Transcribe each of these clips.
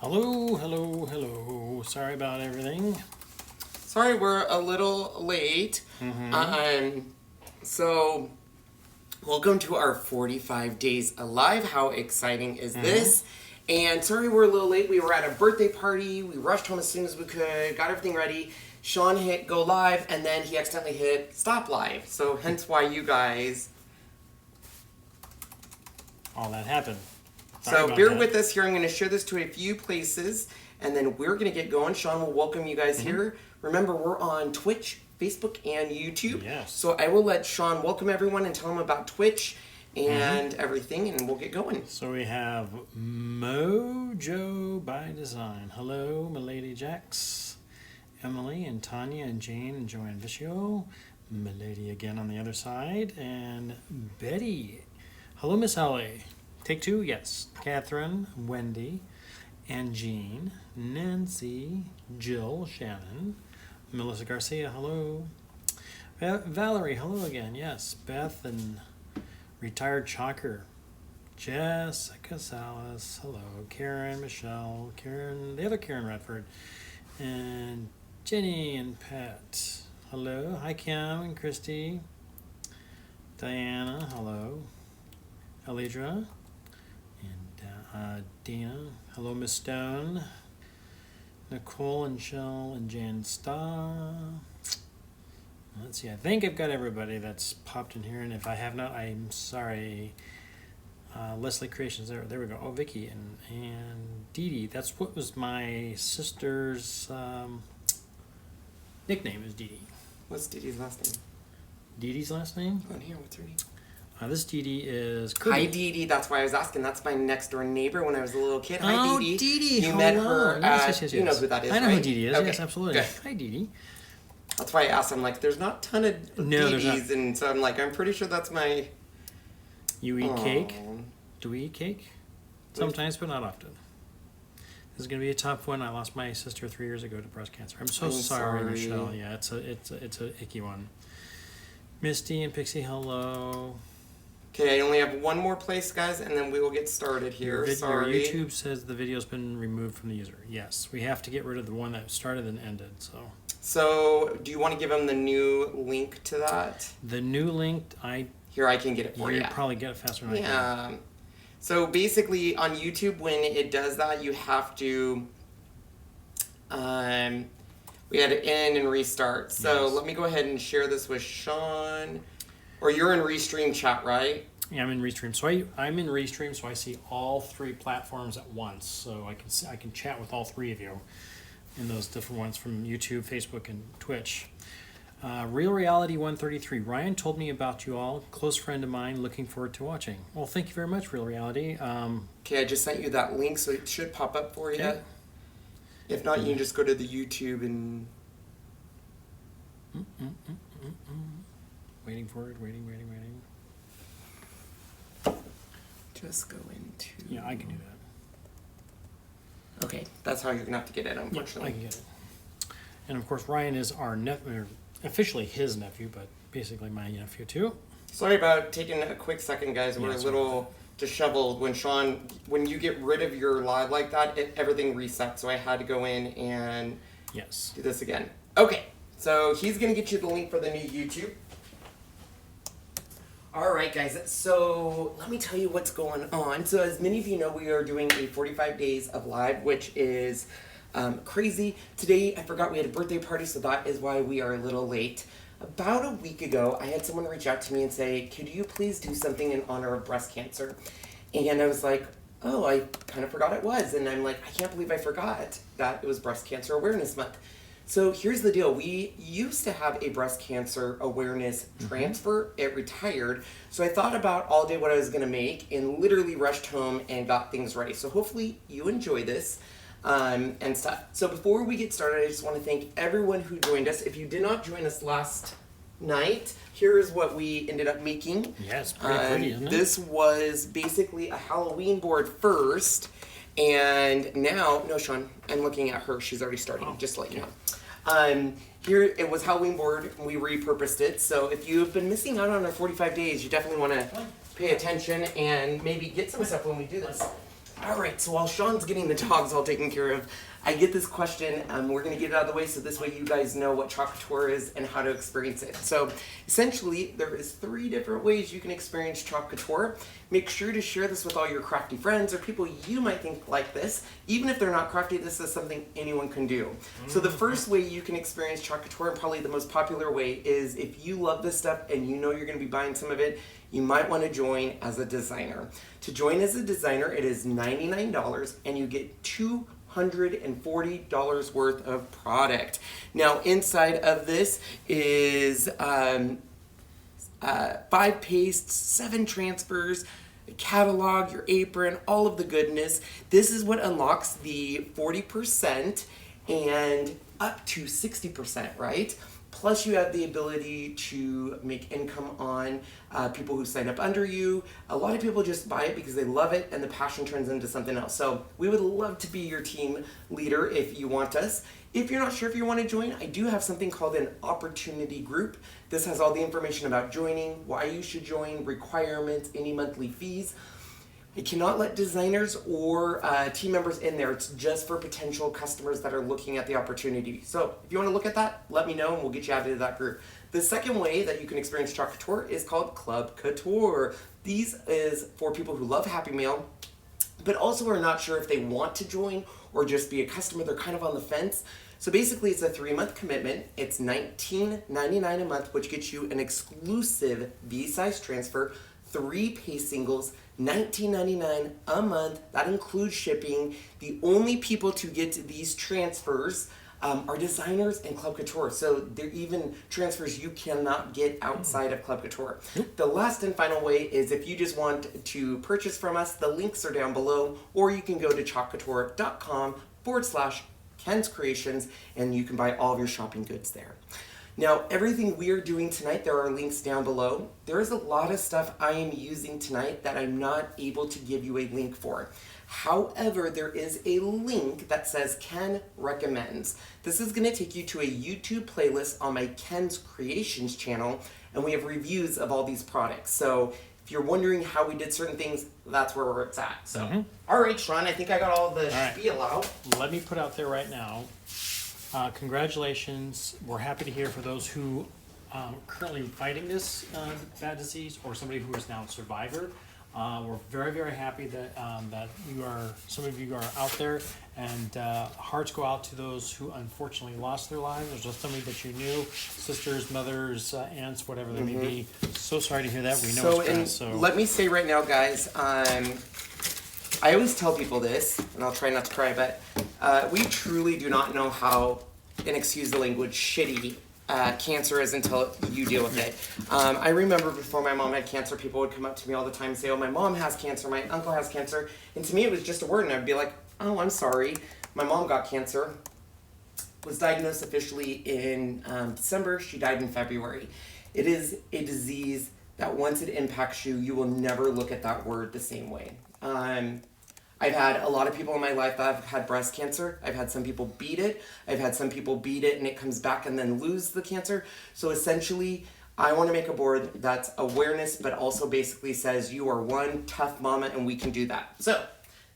Hello, hello, hello. Sorry about everything. Sorry, we're a little late. So, welcome to our 45 Days Alive. How exciting is this? And sorry we're a little late. We were at a birthday party. We rushed home as soon as we could, got everything ready. Sean hit go live, and then he accidentally hit stop live. So, hence why you guys... All that happened. So bear with us here. I'm going to share this to a few places, and then we're going to get going. Sean will welcome you guys here. Remember, we're on Twitch, Facebook, and YouTube. Yes. So I will let Sean welcome everyone and tell them about Twitch and everything, and we'll get going. So we have Mojo by Design. Hello, Milady Jax, Emily, and Tanya, and Jane, and Joanne Vicio. Milady again on the other side, and Betty. Hello, Miss Holly. Take two, yes. Catherine, Wendy, and Jean, Nancy, Jill, Shannon, Melissa Garcia, hello. Valerie, hello again, yes. Beth and Retired Chalker, Jessica Salas, hello. Karen, Michelle, Karen, the other Karen Redford, and Jenny and Pat, hello. Hi, Kim and Christy, Diana, hello. Alidra, and Dina, hello Miss Stone, Nicole and Shell and Jan Starr. Let's see, I think I've got everybody that's popped in here, and if I have not, I'm sorry. Leslie Creations, there we go. Oh, Vicky and Dee Dee. That's what was my sister's nickname is Dee Dee. What's Dee Dee's last name? Dee Dee's last name? On here, what's her name? This Dee Dee is Kirby. Hi, Dee Dee. That's why I was asking. That's my next door neighbor when I was a little kid. Hi, Oh, Dee Dee. Dee Dee. You met her. Yes. You know who that is, I know right? who Dee Dee is. Okay. Yes, absolutely. Good. Hi, Dee Dee. That's why I asked. I'm like, there's not a ton of No, Dee there's not. Dees, and so I'm like, I'm pretty sure that's my... You eat cake? Aw. Do we eat cake? Sometimes, but not often. This is going to be a tough one. I lost my sister 3 years ago to breast cancer. I'm so sorry, Michelle. Yeah, it's a icky one. Misty and Pixie, hello. Okay, I only have one more place, guys, and then we will get started here. Your Sorry. YouTube says the video's been removed from the user. Yes, we have to get rid of the one that started and ended. So, do you want to give them the new link to that? The new link, Here, I can get it for you. you'll probably get it faster than I can. Yeah. So basically, on YouTube, when it does that, you have to. We had to end and restart. So Yes. let me go ahead and share this with Sean. Or you're in Restream chat, right? Yeah, I'm in Restream. So I'm in Restream, so I see all three platforms at once. So I can chat with all three of you in those different ones from YouTube, Facebook, and Twitch. Real Reality 133. Ryan told me about you all. Close friend of mine. Looking forward to watching. Well, thank you very much, Real Reality. Okay, I just sent you that link, so it should pop up for you. Okay. If not, you can just go to the YouTube and... Waiting for it. Waiting. Just go into... Yeah, I can do that. Okay, that's how you're going to have to get it, Yeah, unfortunately. I can get it. And of course, Ryan is our nephew, officially his nephew, but basically my nephew too. Sorry about taking a quick second, guys. We're Yeah, a little disheveled. When you get rid of your live like that, everything resets. So I had to go in and Yes. do this again. Okay, so he's going to get you the link for the new YouTube. All right, guys, so let me tell you what's going on. So as many of you know, we are doing a 45 days of live, which is crazy. Today, I forgot we had a birthday party, so that is why we are a little late. About a week ago, I had someone reach out to me and say, could you please do something in honor of breast cancer? And I was like, oh, I kind of forgot it was. And I'm like, I can't believe I forgot that it was Breast Cancer Awareness Month. So here's the deal. We used to have a breast cancer awareness transfer. It retired. So I thought about all day what I was going to make and literally rushed home and got things ready. So hopefully you enjoy this and stuff. So before we get started, I just want to thank everyone who joined us. If you did not join us last night, here is what we ended up making. Yes, pretty, isn't it? This was basically a Halloween board first. And now, no, Sean, I'm looking at her. She's already starting, just to let you know. Here, it was Halloween board, and we repurposed it. So if you've been missing out on our 45 days, you definitely want to pay attention and maybe get some stuff when we do this. All right, so while Sean's getting the dogs all taken care of, I get this question. We're going to get it out of the way so this way you guys know what Chalk Couture is and how to experience it. So essentially, there is 3 different ways you can experience Chalk Couture. Make sure to share this with all your crafty friends or people you might think like this. Even if they're not crafty, this is something anyone can do. So the first way you can experience Chalk Couture, and probably the most popular way, is if you love this stuff and you know you're going to be buying some of it, you might want to join as a designer. To join as a designer, it is $99 and you get $240 worth of product. Now, inside of this is 5 pastes, 7 transfers, a catalog, your apron, all of the goodness. This is what unlocks the 40% and up to 60%, right? Plus, you have the ability to make income on people who sign up under you. A lot of people just buy it because they love it and the passion turns into something else. So we would love to be your team leader if you want us. If you're not sure if you want to join, I do have something called an opportunity group. This has all the information about joining, why you should join, requirements, any monthly fees. I cannot let designers or team members in there. It's just for potential customers that are looking at the opportunity. So if you want to look at that, let me know and we'll get you added to that group. The second way that you can experience Chalk Couture is called Club Couture. These is for people who love Happy Meal, but also are not sure if they want to join or just be a customer. They're kind of on the fence. So basically it's a 3-month commitment. It's $19.99 a month, which gets you an exclusive V-size transfer, 3 paste singles, $19.99 a month. That includes shipping. The only people to get these transfers are designers and Club Couture. So they're even transfers you cannot get outside of Club Couture. The last and final way is if you just want to purchase from us, the links are down below, or you can go to chalkcouture.com/Ken's Creations and you can buy all of your shopping goods there. Now, everything we are doing tonight, there are links down below. There is a lot of stuff I am using tonight that I'm not able to give you a link for. However, there is a link that says Ken Recommends. This is going to take you to a YouTube playlist on my Ken's Creations channel, and we have reviews of all these products. So if you're wondering how we did certain things, that's where it's at. So, all right, Sean, I think I got all the spiel out. Let me put out there right now. Congratulations. We're happy to hear for those who currently fighting this bad disease or somebody who is now a survivor. We're very, very happy that that some of you are out there, and hearts go out to those who unfortunately lost their lives. Or just somebody that you knew, sisters, mothers, aunts, whatever they may be. So sorry to hear that. We know it's bad. So let me say right now, guys, I always tell people this, and I'll try not to cry, but we truly do not know how, and excuse the language, shitty cancer is until you deal with it. I remember before my mom had cancer, people would come up to me all the time and say, oh, my mom has cancer, my uncle has cancer. And to me, it was just a word, and I'd be like, oh, I'm sorry. My mom got cancer, was diagnosed officially in December. She died in February. It is a disease that once it impacts you, you will never look at that word the same way. I've had a lot of people in my life that have had breast cancer. I've had some people beat it. I've had some people beat it and it comes back and then lose the cancer. So essentially, I want to make a board that's awareness, but also basically says you are one tough mama and we can do that. So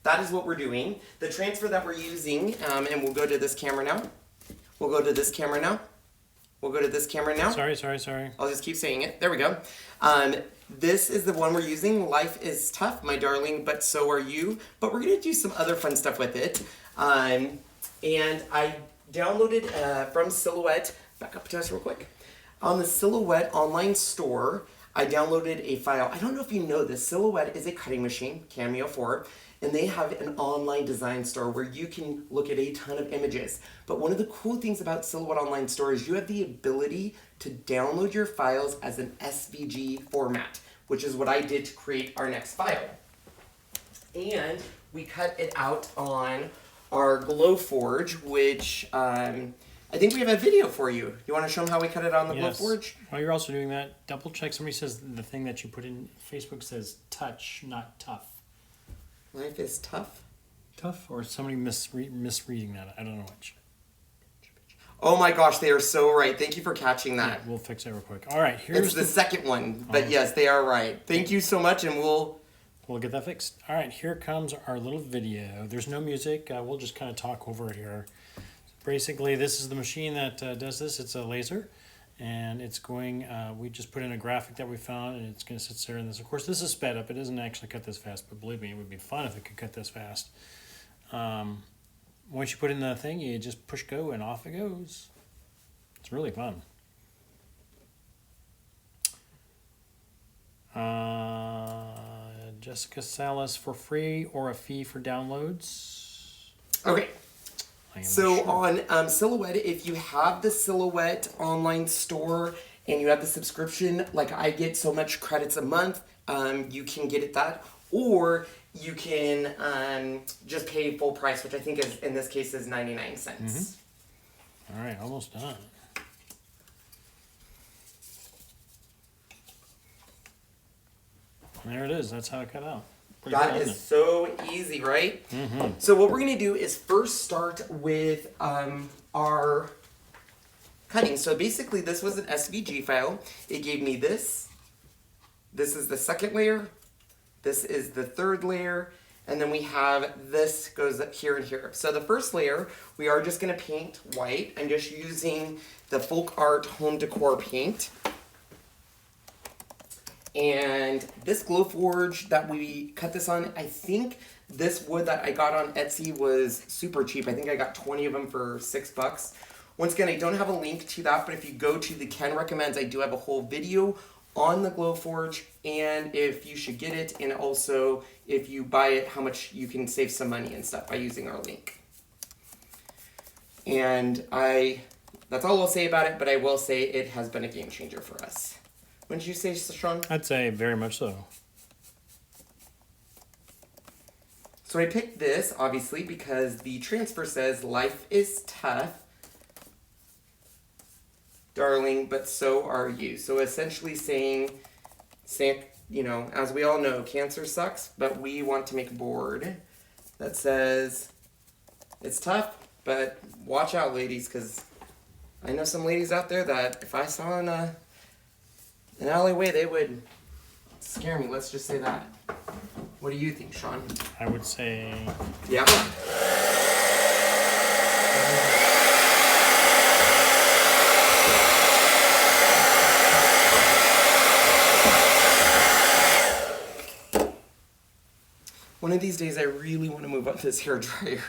that is what we're doing. The transfer that we're using, and we'll go to this camera now. We'll go to this camera now. We'll go to this camera now. Sorry. I'll just keep saying it. There we go. This is the one we're using. Life is tough, my darling, but so are you. But we're going to do some other fun stuff with it. And I downloaded from Silhouette. Back up to us real quick. On the Silhouette online store, I downloaded a file. I don't know if you know this. Silhouette is a cutting machine, Cameo 4. And they have an online design store where you can look at a ton of images. But one of the cool things about Silhouette Online Store is you have the ability to download your files as an SVG format, which is what I did to create our next file. And we cut it out on our Glowforge, which I think we have a video for you. You want to show them how we cut it on the Glowforge? While you're also doing that, double check. Somebody says the thing that you put in Facebook says touch, not tough. Life is tough? Tough? Or somebody misreading that? I don't know which. Oh my gosh, they are so right. Thank you for catching that. Yeah, we'll fix it real quick. All right, here's the second one, but yes, they are right. Thank you so much, and we'll we'll get that fixed. All right, here comes our little video. There's no music. We'll just kind of talk over it here. Basically, this is the machine that does this. It's a laser, and it's going, we just put in a graphic that we found, and it's going to sit there in this. Of course, this is sped up. It doesn't actually cut this fast, but believe me, it would be fun if it could cut this fast. Once you put in the thing, you just push go, and off it goes. It's really fun. Jessica Salas for free or a fee for downloads? Okay. So sure. on Silhouette, if you have the Silhouette online store and you have the subscription, like I get so much credits a month, you can get it that, or you can just pay full price, which I think is in this case is 99 cents. All right, almost done. There it is. That's how it cut out. Pretty That good, is isn't so easy, right? So what we're going to do is first start with our cutting. So basically this was an SVG file. It gave me this. This is the second layer. This is the third layer. And then we have this goes up here and here. So the first layer, we are just going to paint white. I'm just using the Folk Art Home Decor paint. And this Glowforge that we cut this on, I think this wood that I got on Etsy was super cheap. I think I got 20 of them for $6. Once again, I don't have a link to that, but if you go to the Ken Recommends, I do have a whole video on the Glowforge and if you should get it, and also if you buy it, how much you can save some money and stuff by using our link. And that's all I'll say about it, but I will say it has been a game changer for us. Wouldn't you say, Sean? I'd say very much so. So I picked this, obviously, because the transfer says, life is tough, darling, but so are you. So essentially saying, you know, as we all know, cancer sucks, but we want to make a board that says, it's tough, but watch out, ladies, because I know some ladies out there that if I saw in an alleyway, they would scare me. Let's just say that. What do you think, Sean? I would say... Yeah. One of these days, I really want to move on this hair dryer.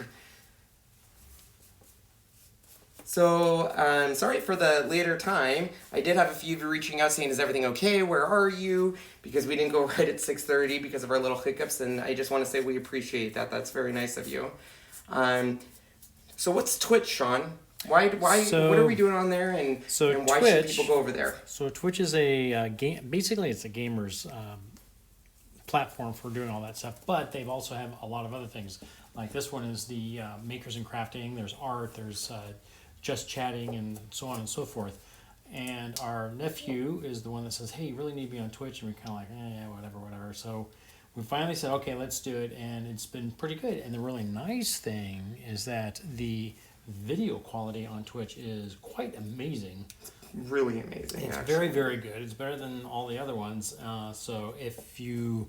So, sorry for the later time. I did have a few of you reaching out saying, is everything okay? Where are you? Because we didn't go right at 6:30 because of our little hiccups, and I just want to say we appreciate that. That's very nice of you. So what's Twitch, Sean? Why? So, what are we doing on there, and why should people go over there? So Twitch is a game. Basically, it's a gamer's platform for doing all that stuff. But they've also have a lot of other things. Like this one is the makers and crafting. There's art. There's just chatting and so on and so forth. And our nephew is the one that says, hey, you really need to be on Twitch. And we're kind of like, yeah, whatever. So we finally said, okay, let's do it. And it's been pretty good. And the really nice thing is that the video quality on Twitch is quite amazing. Really amazing. It's actually. very, very good. It's better than all the other ones. So if you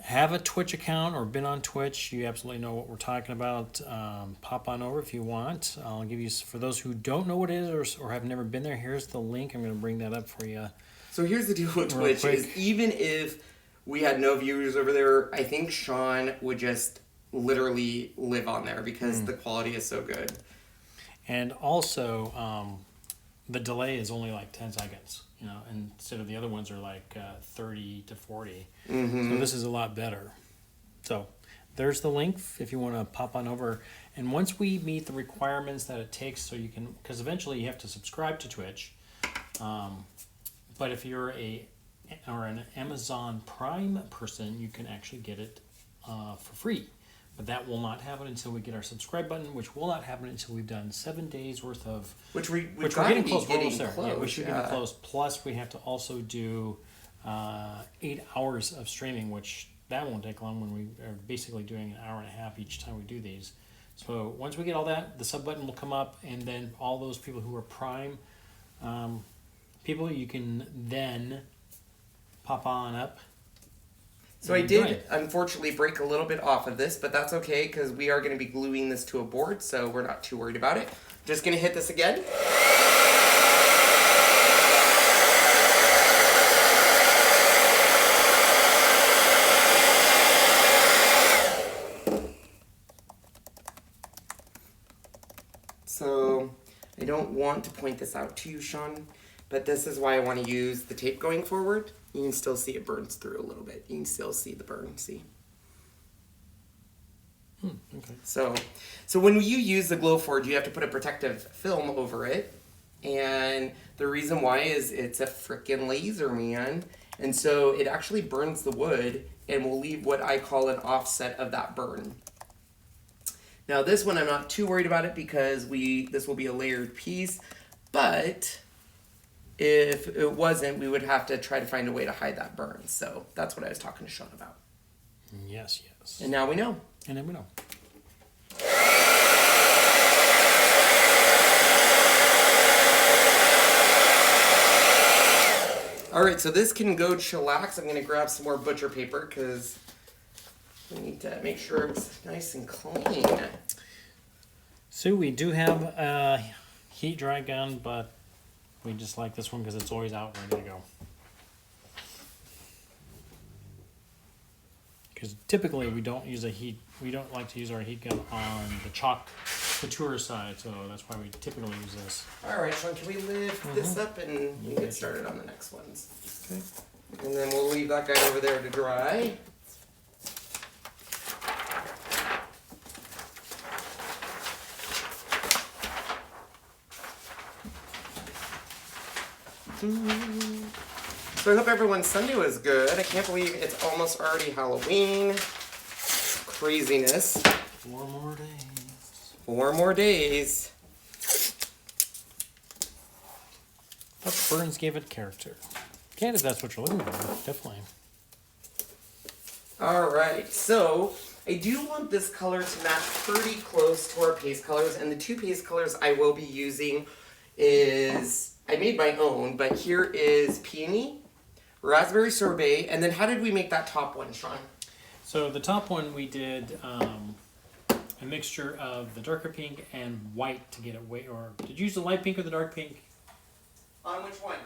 have a Twitch account or been on Twitch, you absolutely know what we're talking about. Pop on over if you want. I'll give you, for those who don't know what it is or have never been there, here's the link. I'm going to bring that up for you. So here's the deal with Twitch is even if we had no viewers over there, I think Sean would just literally live on there because the quality is so good. And also, the delay is only like 10 seconds, you know, instead of the other ones are like 30 to 40. Mm-hmm. So this is a lot better. So there's the link if you want to pop on over. And once we meet the requirements that it takes, so you can, because eventually you have to subscribe to Twitch. But if you're an Amazon Prime person, you can actually get it for free. But that will not happen until we get our subscribe button, which will not happen until we've done 7 days worth of... Which we're getting close. We're almost there. Close, yeah, we should be close. Plus, we have to also do 8 hours of streaming, which that won't take long when we are basically doing an hour and a half each time we do these. So once we get all that, the sub button will come up, and then all those people who are Prime people, you can then pop on up. So I did unfortunately break a little bit off of this, but that's okay because we are going to be gluing this to a board, so we're not too worried about it. Just going to hit this again. So I don't want to point this out to you, Sean, but this is why I want to use the tape going forward. You can still see it burns through a little bit. You can still see the burn, see? Okay. So when you use the glow forge, you have to put a protective film over it. And the reason why is it's a frickin' laser, man. And so it actually burns the wood and will leave what I call an offset of that burn. Now this one I'm not too worried about it because this will be a layered piece, but if it wasn't, we would have to try to find a way to hide that burn. So that's what I was talking to Sean about. Yes. And now we know. And then we know. All right, so this can go chillax. I'm going to grab some more butcher paper because we need to make sure it's nice and clean. So we do have a heat dry gun, but we just like this one because it's always out and ready to go. Because typically we don't like to use our heat gun on the chalk Couture side, so that's why we typically use this. All right, Sean, can we lift this up and we can get started on the next ones? Okay. And then we'll leave that guy over there to dry. So I hope everyone's Sunday was good. I can't believe it's almost already Halloween. Craziness. 4 more days. 4 more days. But burns gave it character. And if that's what you're looking for, definitely. Alright, so I do want this color to match pretty close to our paste colors, and the 2 paste colors I will be using is, I made my own, but here is Peony, Raspberry Sorbet, and then how did we make that top one, Sean? So the top one we did a mixture of the darker pink and white to get it way, or did you use the light pink or the dark pink? On which one?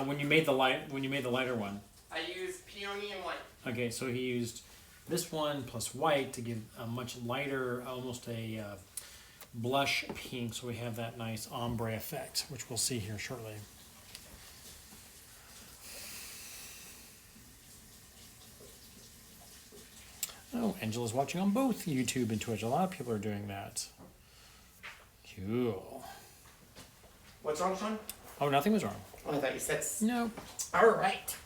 When you made the lighter one. I used Peony and white. Okay, so he used this one plus white to give a much lighter, almost a blush pink, so we have that nice ombre effect, which we'll see here shortly. Oh, Angela's watching on both YouTube and Twitch. A lot of people are doing that. Cool. What's wrong, Sean? Oh, nothing was wrong. Oh, I thought you said... No. Alright.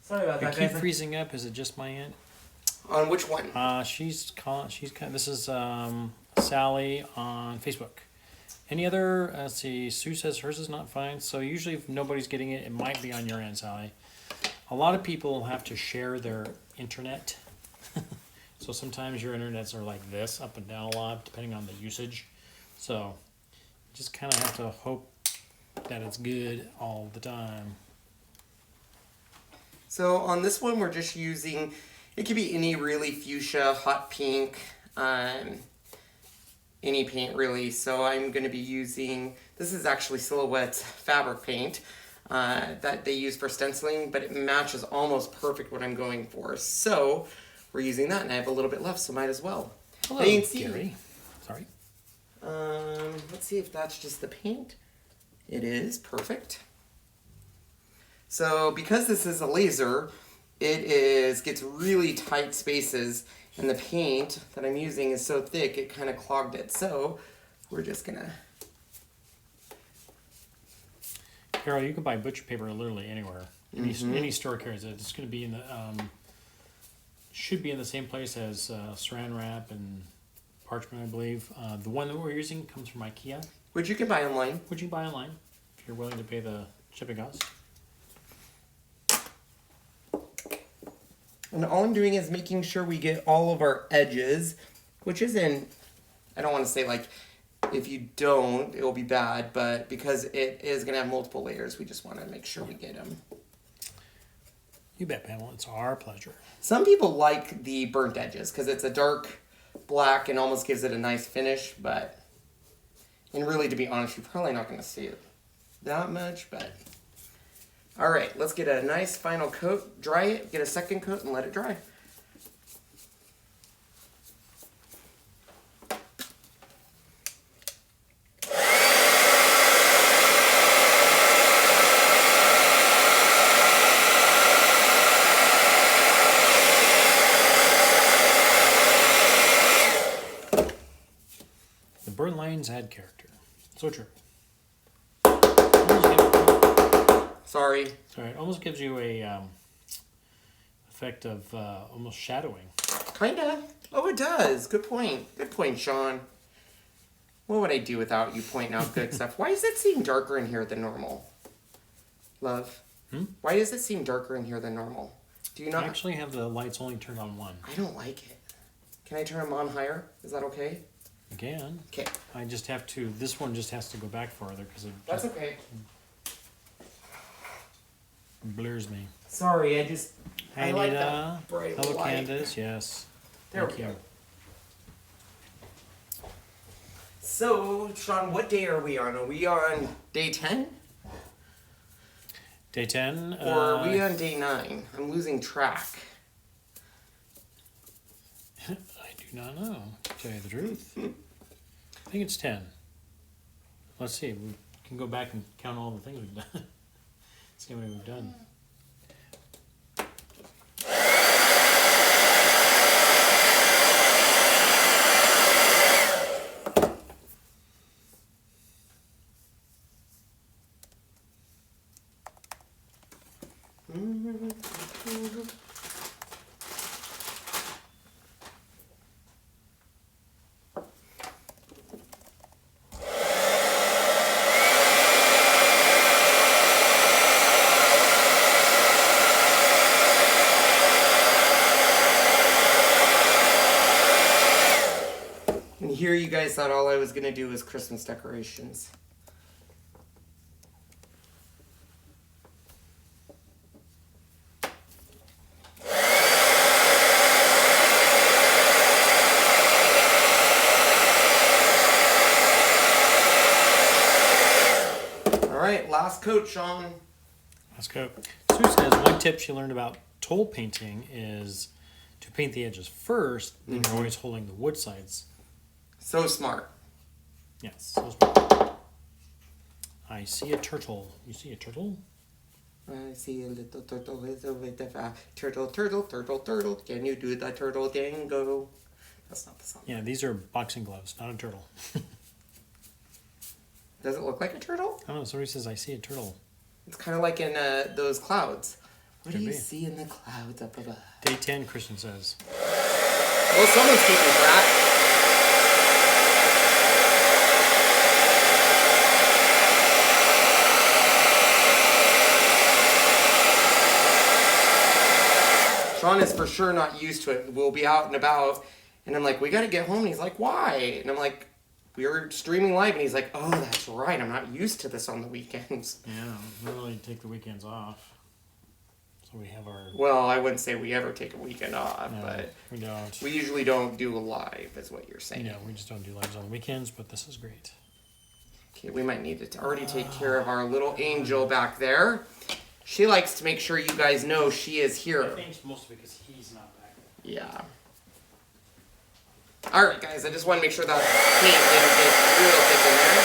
Sorry about You that, keep guys. freezing up. Is it just my aunt? On which one? This is Sally on Facebook. Any other? Let's see. Sue says hers is not fine. So usually, if nobody's getting it, it might be on your end, Sally. A lot of people have to share their internet. So sometimes your internets are like this, up and down a lot, depending on the usage. So just kind of have to hope that it's good all the time. So on this one, we're just using, it could be any really fuchsia, hot pink, any paint really. So I'm going to be using, this is actually Silhouette's fabric paint that they use for stenciling, but it matches almost perfect what I'm going for. So we're using that, and I have a little bit left, so might as well. Hello, Gary. Sorry. Let's see if that's just the paint. It is, perfect. So because this is a laser, gets really tight spaces, and the paint that I'm using is so thick it kind of clogged it. So we're just gonna. Carol, you can buy butcher paper literally anywhere. Any store carries it. It's going to be in the should be in the same place as Saran wrap and parchment, I believe. The one that we're using comes from IKEA. Which you can buy online. Which you buy online if you're willing to pay the shipping costs. And all I'm doing is making sure we get all of our edges, which isn't, I don't want to say like, if you don't, it will be bad, but because it is going to have multiple layers, we just want to make sure we get them. You bet, Pamela. It's our pleasure. Some people like the burnt edges because it's a dark black and almost gives it a nice finish, but... And really, to be honest, you're probably not going to see it that much, but... All right, let's get a nice final coat, dry it, get a second coat, and let it dry. The burnt lines add character. So true. Sorry. Sorry, it almost gives you a effect of almost shadowing. Kinda. Oh, it does. Good point. Good point, Sean. What would I do without you pointing out good stuff? Why does it seem darker in here than normal? Love. Why does it seem darker in here than normal? Do you not? I actually have the lights only turned on one. I don't like it. Can I turn them on higher? Is that okay? Again. Okay. I just have to, this one just has to go back farther because it That's okay. blurs me. Sorry, I Hey, like Nita. that bright Hello, light. Candace. Yes. There Thank we you. go. So, Sean, what day are we on? Are we on day 10? Day 10. Or are we on day 9? I'm losing track. I do not know, to tell you the truth. I think it's 10. Let's see. We can go back and count all the things we've done. See how many we've done. And here you guys thought all I was going to do was Christmas decorations. All right, last coat, Sean. Let's go. Sue says one tip she learned about toll painting is to paint the edges first, then you're always holding the wood sides. So smart. Yes. So smart. I see a turtle. You see a turtle? I see a little turtle with a bit of a turtle, turtle, turtle, turtle. Can you do the turtle tango? That's not the song. Yeah, these are boxing gloves, not a turtle. Does it look like a turtle? I don't know. Somebody says I see a turtle. It's kind of like in those clouds. What Could do you be. see in the clouds up above? Day 10, Christian says. Well, someone's keeping track. Sean is for sure not used to it. We'll be out and about, and I'm like, we gotta get home. And he's like, why? And I'm like, we were streaming live, and he's like, oh, that's right. I'm not used to this on the weekends. Yeah, we don't really take the weekends off. So we have our... Well, I wouldn't say we ever take a weekend off, No, but we don't. we usually don't do a live, is what you're saying. No, we just don't do lives on the weekends, but this is great. Okay, we might need to already take care of our little angel back there. She likes to make sure you guys know she is here. think it's mostly because he's not back. Yeah. Alright, guys, I just want to make sure that paint didn't get real thick in there.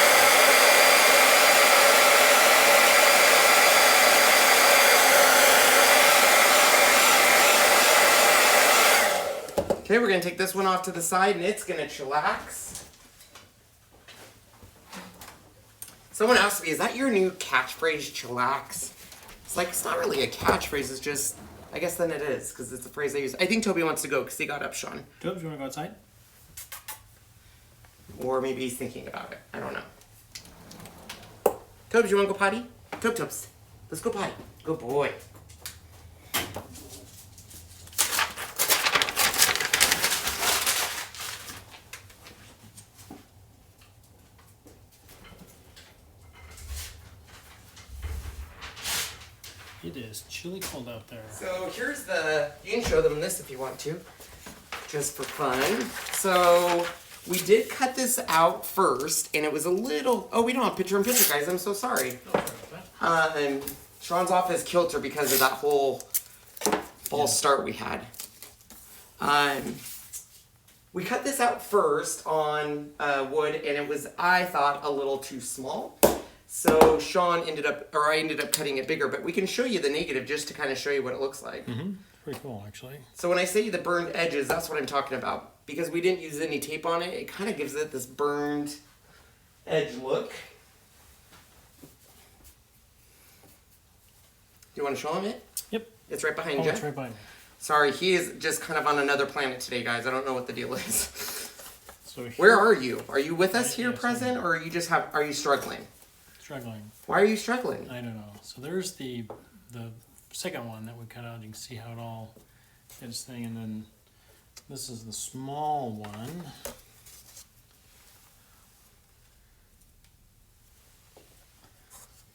Okay, we're going to take this one off to the side, and it's going to chillax. Someone asked me, is that your new catchphrase, chillax? It's like, it's not really a catchphrase, it's just, I guess then it is, because it's a phrase I use. I think Toby wants to go, because he got up, Sean. Toby, you want to go outside? Or maybe he's thinking about it. I don't know. Toby, you want to go potty? Tobes, let's go potty. Good boy. It is chilly cold out there. So here's you can show them this if you want to, just for fun. So we did cut this out first, and it was a little, oh, we don't have picture-in-picture, guys, I'm so sorry. Sean's off his kilter because of that whole false start we had. We cut this out first on wood, and it was, I thought, a little too small. So I ended up cutting it bigger, but we can show you the negative just to kind of show you what it looks like. Mm-hmm. Pretty cool, actually. So when I say the burned edges, that's what I'm talking about. Because we didn't use any tape on it, it kind of gives it this burned edge look. Do you want to show him it? Yep. It's right behind you. It's right behind me. Sorry, he is just kind of on another planet today, guys. I don't know what the deal is. So where are you? Are you with us here yes, present, or are you struggling? Struggling. Why are you struggling? I don't know. So there's the second one that we cut out. You can see how it all did its thing, and then this is the small one.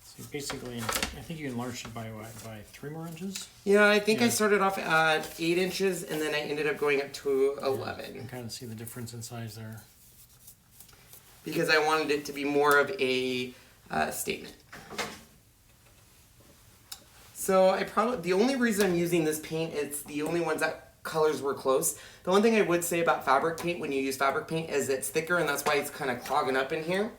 So basically, I think you enlarged it by 3 more inches. Yeah, I think I started off at 8 inches, and then I ended up going up to 11. You can kind of see the difference in size there. Because I wanted it to be more of a statement. So the only reason I'm using this paint, it's the only ones that colors were close. The one thing I would say about fabric paint when you use fabric paint is it's thicker, and that's why it's kind of clogging up in here.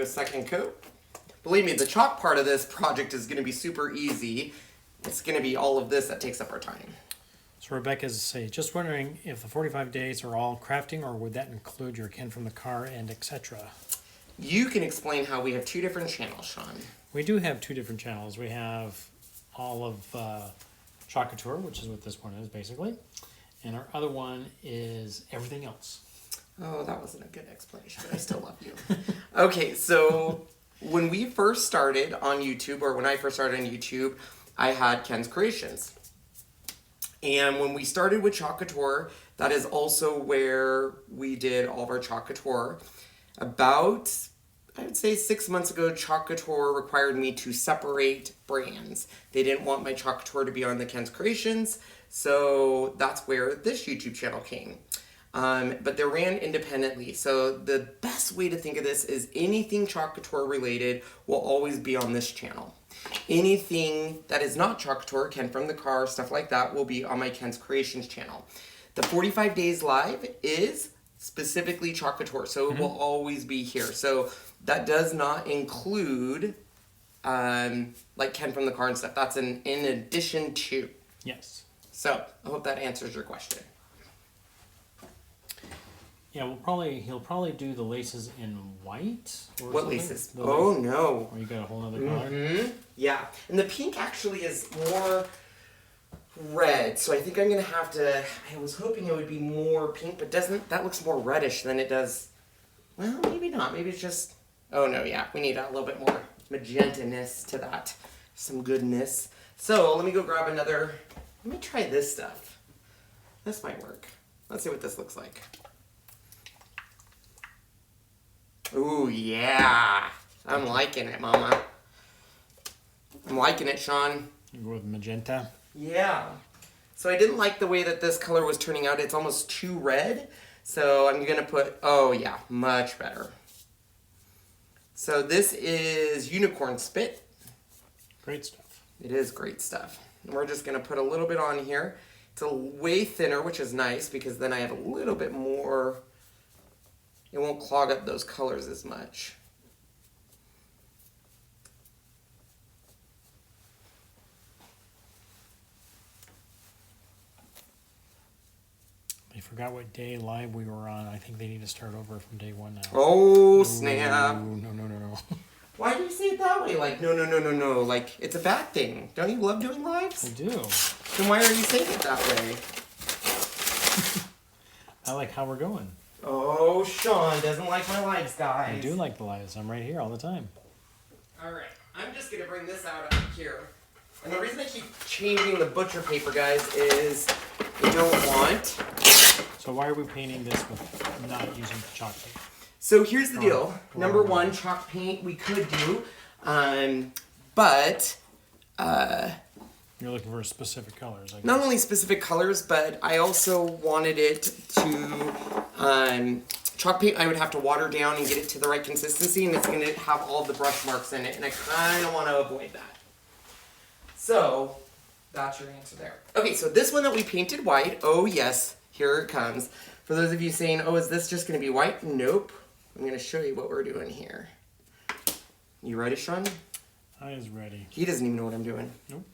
Second coat. Believe me, the chalk part of this project is going to be super easy. It's going to be all of this that takes up our time. So Rebecca's say, just wondering if the 45 days are all crafting, or would that include your Ken from the car and etc.? You can explain how we have 2 different channels, Sean. We do have 2 different channels. We have all of Couture, which is what this one is basically, and our other one is everything else. Oh, that wasn't a good explanation, but I still love you. Okay, so when we first started on YouTube, or when I first started on YouTube, I had Ken's Creations. And when we started with Couture, that is also where we did all of our Couture. About, I would say 6 months ago, Couture required me to separate brands. They didn't want my Couture to be on the Ken's Creations, so that's where this YouTube channel came. But they're ran independently. So the best way to think of this is anything Couture related will always be on this channel. Anything that is not Couture, Ken from the car, stuff like that, will be on my Ken's Creations channel. The 45 days live is specifically Couture, so it will always be here. So that does not include like Ken from the car and stuff. That's in addition to. Yes. So I hope that answers your question. Yeah, he'll probably do the laces in white. Or what something. laces? The Oh lace, no. or you got a whole other color. Yeah, and the pink actually is more red, so I think I'm gonna have to. I was hoping it would be more pink, but that looks more reddish than it does? Well, maybe not. Maybe it's just. Oh no, yeah, we need a little bit more magenta-ness to that. Some goodness. So let me go grab another. Let me try this stuff. This might work. Let's see what this looks like. Ooh, yeah. I'm liking it, Mama. I'm liking it, Sean. You go with magenta. Yeah. So I didn't like the way that this color was turning out. It's almost too red. So I'm going to put, oh yeah, much better. So this is Unicorn Spit. Great stuff. It is great stuff. And we're just going to put a little bit on here. It's way thinner, which is nice because then I have a little bit more. It won't clog up those colors as much. They forgot what day live we were on. I think they need to start over from day 1 now. Oh, snap. No. Why do you say it that way? Like, no. Like, it's a bad thing. Don't you love doing lives? I do. Then why are you saying it that way? I like how we're going. Oh, Sean doesn't like my lives, guys. I do like the lights. I'm right here all the time. Alright, I'm just gonna bring this out up here. And the reason I keep changing the butcher paper, guys, is I don't want. So why are we painting this with not using chalk paint? So here's the deal. Number one, chalk paint we could do, but You're looking for specific colors. I guess. not only specific colors, but I also wanted it to chalk paint. I would have to water down and get it to the right consistency, and it's going to have all of the brush marks in it, and I kind of want to avoid that. So that's your answer there. Okay, so this one that we painted white. Oh yes, here it comes. For those of you saying, "Oh, is this just going to be white?" Nope. I'm going to show you what we're doing here. You ready, Sean? I is ready. He doesn't even know what I'm doing. Nope.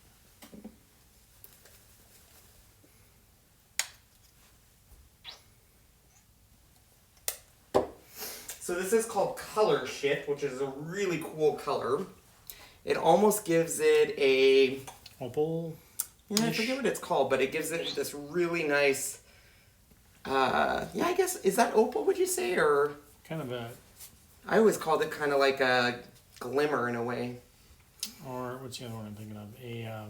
So this is called Color Shift, which is a really cool color. It almost gives it a... Opal? Yeah, I forget what it's called, but it gives it this really nice... yeah, I guess, is that opal, would you say, or... Kind of a... I always called it kind of like a glimmer in a way. Or what's the other one I'm thinking of? I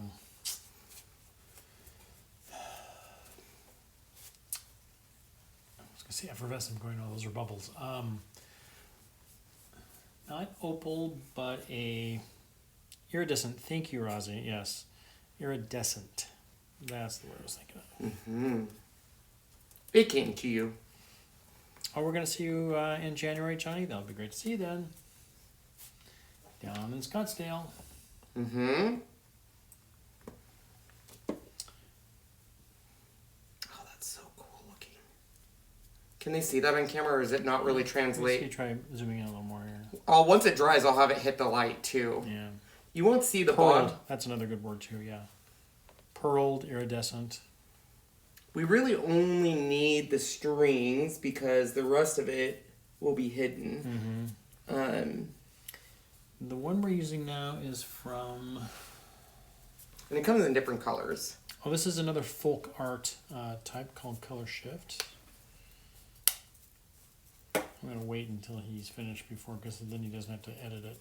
was gonna say effervescent going. Oh, those are bubbles. Not opal, but a iridescent. Thank you, Rosie. Yes, iridescent. That's the word I was thinking of. Mm-hmm. It came to you. Oh, we're gonna see you in January, Johnny. That'll be great to see you then. Down in Scottsdale. Mm-hmm. Oh, that's so cool looking. Can they see that on camera, or is it not really translate? Let's try zooming in a little more here. Oh, once it dries, I'll have it hit the light too. Yeah. You won't see the Pearled. bond. That's another good word too. Yeah. Pearled, iridescent. We really only need the strings because the rest of it will be hidden. Mm-hmm. The one we're using now is from... And it comes in different colors. Oh, this is another folk art type called Color Shift. I'm going to wait until he's finished before, because then he doesn't have to edit it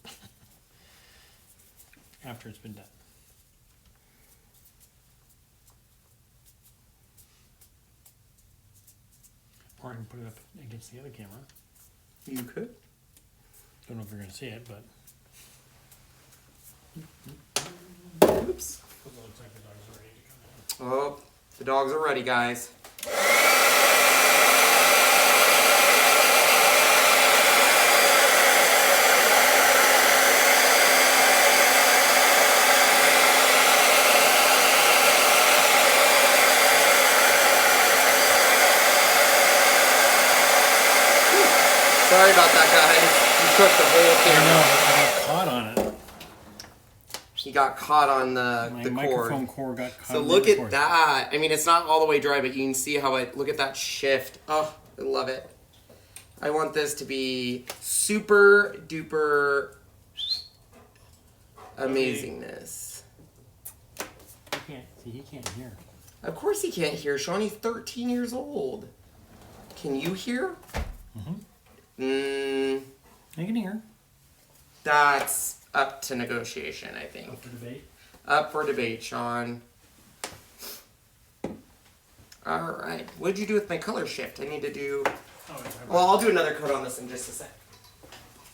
after it's been done. Or I can put it up against the other camera. You could. Don't know if you're going to see it, but... Oops. It looks like the dogs are ready to come in. Oh, the dogs are ready, guys. Sorry about that, guys. You took the whole camera. I got caught on it. He got caught on My the microphone cord. cord got caught So on the look at cord. that. I mean, it's not all the way dry, but you can see how it, look at that shift. Oh, I love it. I want this to be super duper amazingness. He can't hear. Of course he can't hear. Shawnee's 13 years old. Can you hear? You can hear. That's up to negotiation, I think. Up for debate. Up for debate, Sean. All right. What did you do with my color shift? I need to do... Well, I'll do another coat on this in just a sec.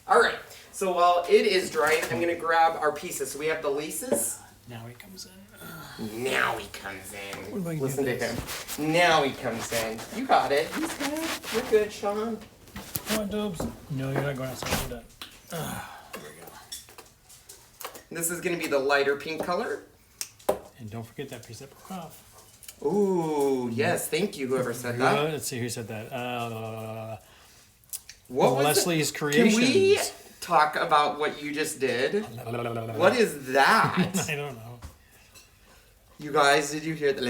All right. So while it is drying, I'm going to grab our pieces. So we have the laces. Now he comes in. Now he comes in. What do I do Listen to this? him. Now he comes in. You got it. He's good. You're good, Sean. Come on, Dubs. No, you're not going outside. You're done. There we go. This is going to be the lighter pink color. And don't forget that piece that broke off. Ooh, yes. Thank you, whoever said that. Let's see who said that. What was Leslie's it? Creations. Can we talk about what you just did? What is that? I don't know. You guys, did you hear the...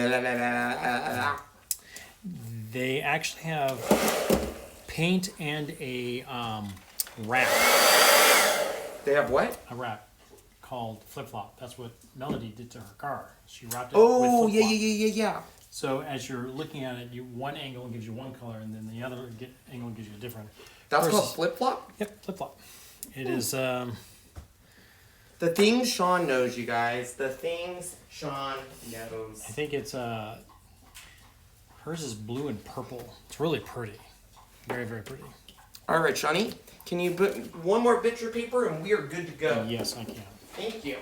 They actually have paint and a wrap. They have what? A wrap called Flip Flop. That's what Melody did to her car. She wrapped it with Oh, Flip Flop. yeah. So as you're looking at it, one angle gives you one color, and then the other angle gives you a different. That's called flip-flop? Yep, flip-flop. It is. The things Sean knows, you guys. The things Sean knows. I think it's hers is blue and purple. It's really pretty. Very, very pretty. All right, Shawnee. Can you put one more picture paper and we are good to go? Yes, I can. Thank you.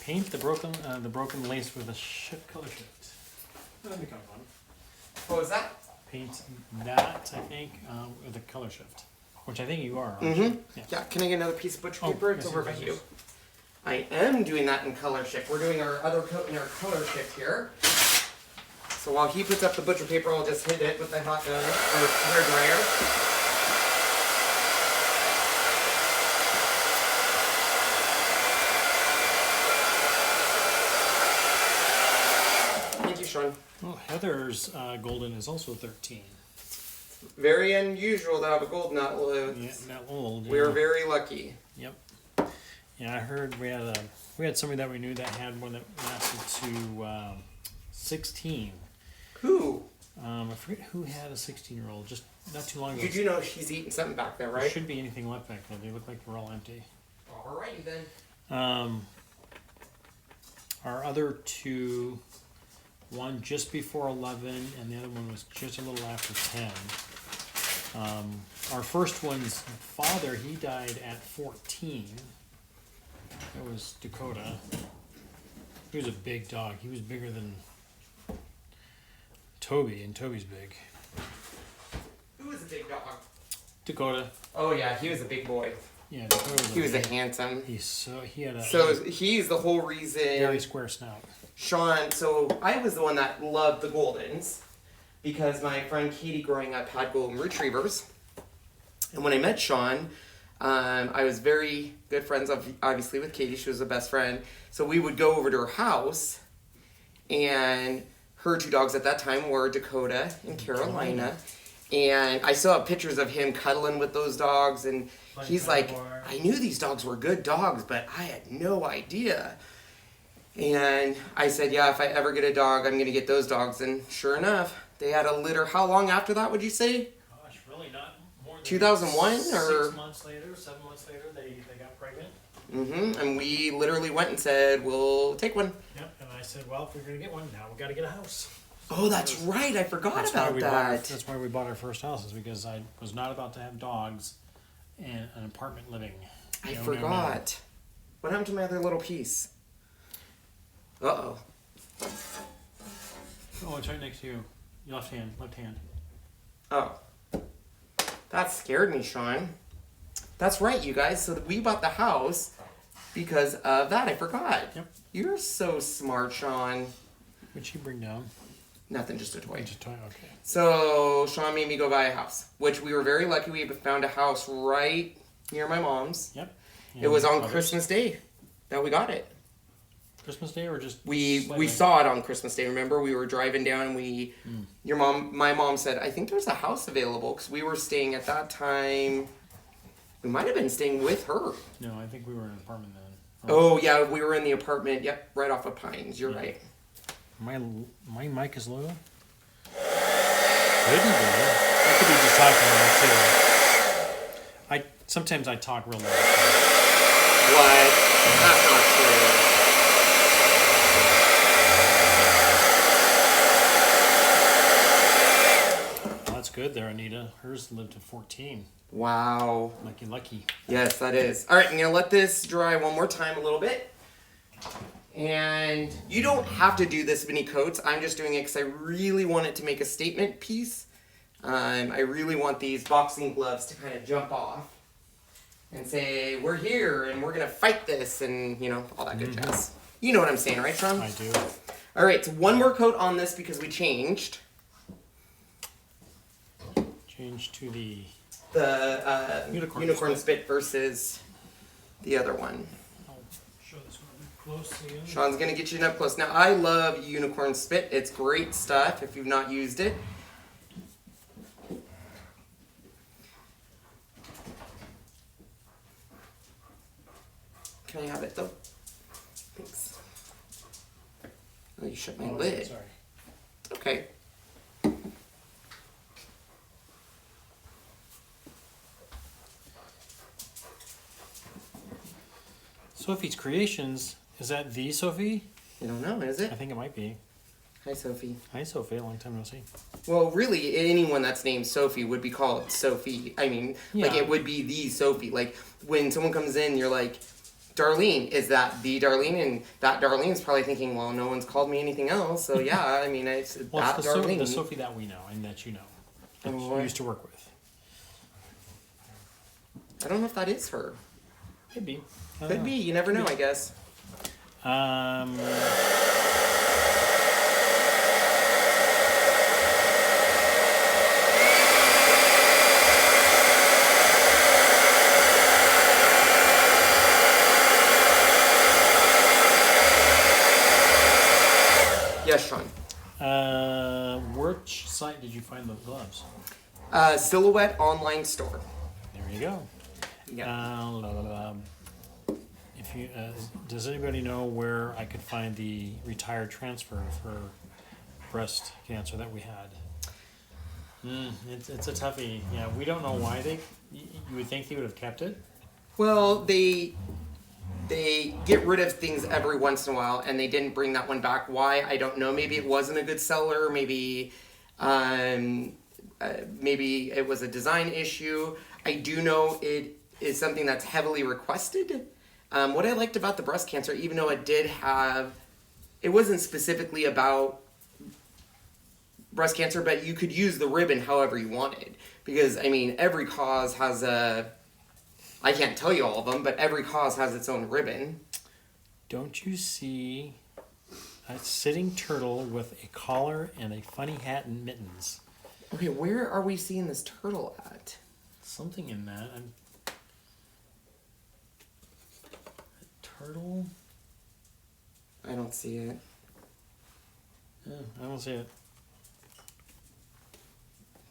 Paint the broken lace with a color shift. That'd be kind of fun. What was that? Paint that, I think, with a color shift, which I think you are. Aren't you? Yeah. Can I get another piece of butcher Oh, paper? It's yes, over yes, by yes, you. yes. I am doing that in color shift. We're doing our other coat in our color shift here. So while he puts up the butcher paper, I'll just hit it with the hot gun or hair dryer. Sean. Well, Heather's golden is also 13. Very unusual to have a gold nut load. Yeah, not old. We are very lucky. Yep. Yeah, I heard we had somebody that we knew that had one that lasted to 16. Who? I forget who had a 16-year-old just not too long ago. You do know she's eating something back there, right? There shouldn't be anything left back there. They look like they're all empty. Alrighty then. Our other two. One just before 11, and the other one was just a little after 10. Our first one's father, he died at 14. That was Dakota. He was a big dog. He was bigger than Toby, and Toby's big. Who was a big dog? Dakota. Oh yeah, he was a big boy. Yeah, Dakota was he was a handsome. He had a he's the whole reason. very square snout. Sean, so I was the one that loved the Goldens because my friend Katie growing up had Golden Retrievers. And when I met Sean, I was very good friends, obviously, with Katie. She was the best friend. So we would go over to her house, and her two dogs at that time were Dakota and Carolina. And I still have pictures of him cuddling with those dogs, and he's like, I knew these dogs were good dogs, but I had no idea. And I said, yeah, if I ever get a dog, I'm going to get those dogs. And sure enough, they had a litter. How long after that would you say? Gosh, really not more than 2001 or 6 months later, 7 months later, they got pregnant. Mm-hmm. And we literally went and said, we'll take one. Yep. And I said, well, if we're going to get one, now we got to get a house. Oh, that's right. I forgot about that. That's why we bought our first house, is because I was not about to have dogs and an apartment living. I No, forgot. What happened to my other little piece? Uh-oh. Oh, it's right next to you. Your left hand. Oh. That scared me, Sean. That's right, you guys. So we bought the house because of that. I forgot. Yep. You're so smart, Sean. What'd she bring down? Nothing, just a toy. Just a toy, okay. So Sean made me go buy a house, which we were very lucky. We found a house right near my mom's. Yep. It was on Christmas Day that we got it. Christmas Day or just we saw it on Christmas Day. Remember, we were driving down and my mom said, I think there's a house available, because we were staying at that time. We might have been staying with her. No, I think we were in an apartment then. Oh yeah, we were in the apartment. Yep, right off of Pines. You're right. My mic is low. Couldn't be. I could be just talking loud too. Sometimes I talk real loud. What? That's not true. That's good there, Anita. Hers lived to 14. Wow. Lucky. Yes, that is. All right, I'm going to let this dry one more time a little bit. And you don't have to do this many coats. I'm just doing it because I really want it to make a statement piece. I really want these boxing gloves to kind of jump off and say, we're here and we're going to fight this and, all that good jazz. You know what I'm saying, right, Sean? I do. All right, so one more coat on this because we changed. Change to the Unicorn spit versus the other one. I'll show this one. close again. Sean's gonna get you an up close. Now I love unicorn spit. It's great stuff if you've not used it. Can I have it though? Thanks. Oh, you shut my lid. Sorry. Okay. Sophie's Creations. Is that the Sophie? I don't know, is I it? think it might be. Hi, Sophie. Hi, Sophie. Long time no see. Well, really, anyone that's named Sophie would be called Sophie. I mean, like, Yeah. it would be the Sophie. Like, when someone comes in, you're like, Darlene, is that the Darlene? And that Darlene's probably thinking, well, no one's called me anything else. So, yeah, I mean, it's Well, that it's Darlene. the Sophie that we know and that you know. That Oh, you used to work with. I don't know if that is her. Could be. I don't Could know. be. You never know, I guess. Yes, Sean. Which site did you find those gloves? Silhouette online store. There you go. Yeah. If you does anybody know where I could find the retired transfer for breast cancer that we had? It's a toughie. Yeah, we don't know why you would think they would have kept it. Well, they get rid of things every once in a while, and they didn't bring that one back. Why? I don't know. Maybe it wasn't a good seller. Maybe maybe it was a design issue. I do know it is something that's heavily requested. What I liked about the breast cancer, even though it wasn't specifically about breast cancer, but you could use the ribbon however you wanted. Because, I mean, every cause has I can't tell you all of them, but every cause has its own ribbon. Don't you see a sitting turtle with a collar and a funny hat and mittens? Okay, where are we seeing this turtle at? Something in that. Turtle? I don't see it. Yeah, I don't see it.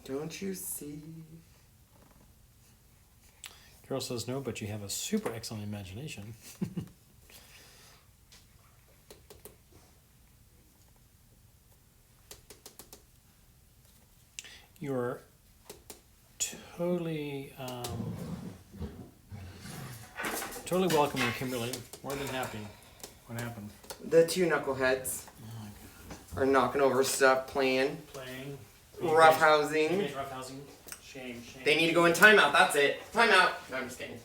Don't you see? Carol says no, but you have a super excellent imagination. You're totally welcome here, Kimberly. More than happy. What happened? The two knuckleheads are knocking over stuff, playing. Roughhousing. Roughhousing. Shame. They need to go in timeout, that's it. Timeout! No, I'm just kidding.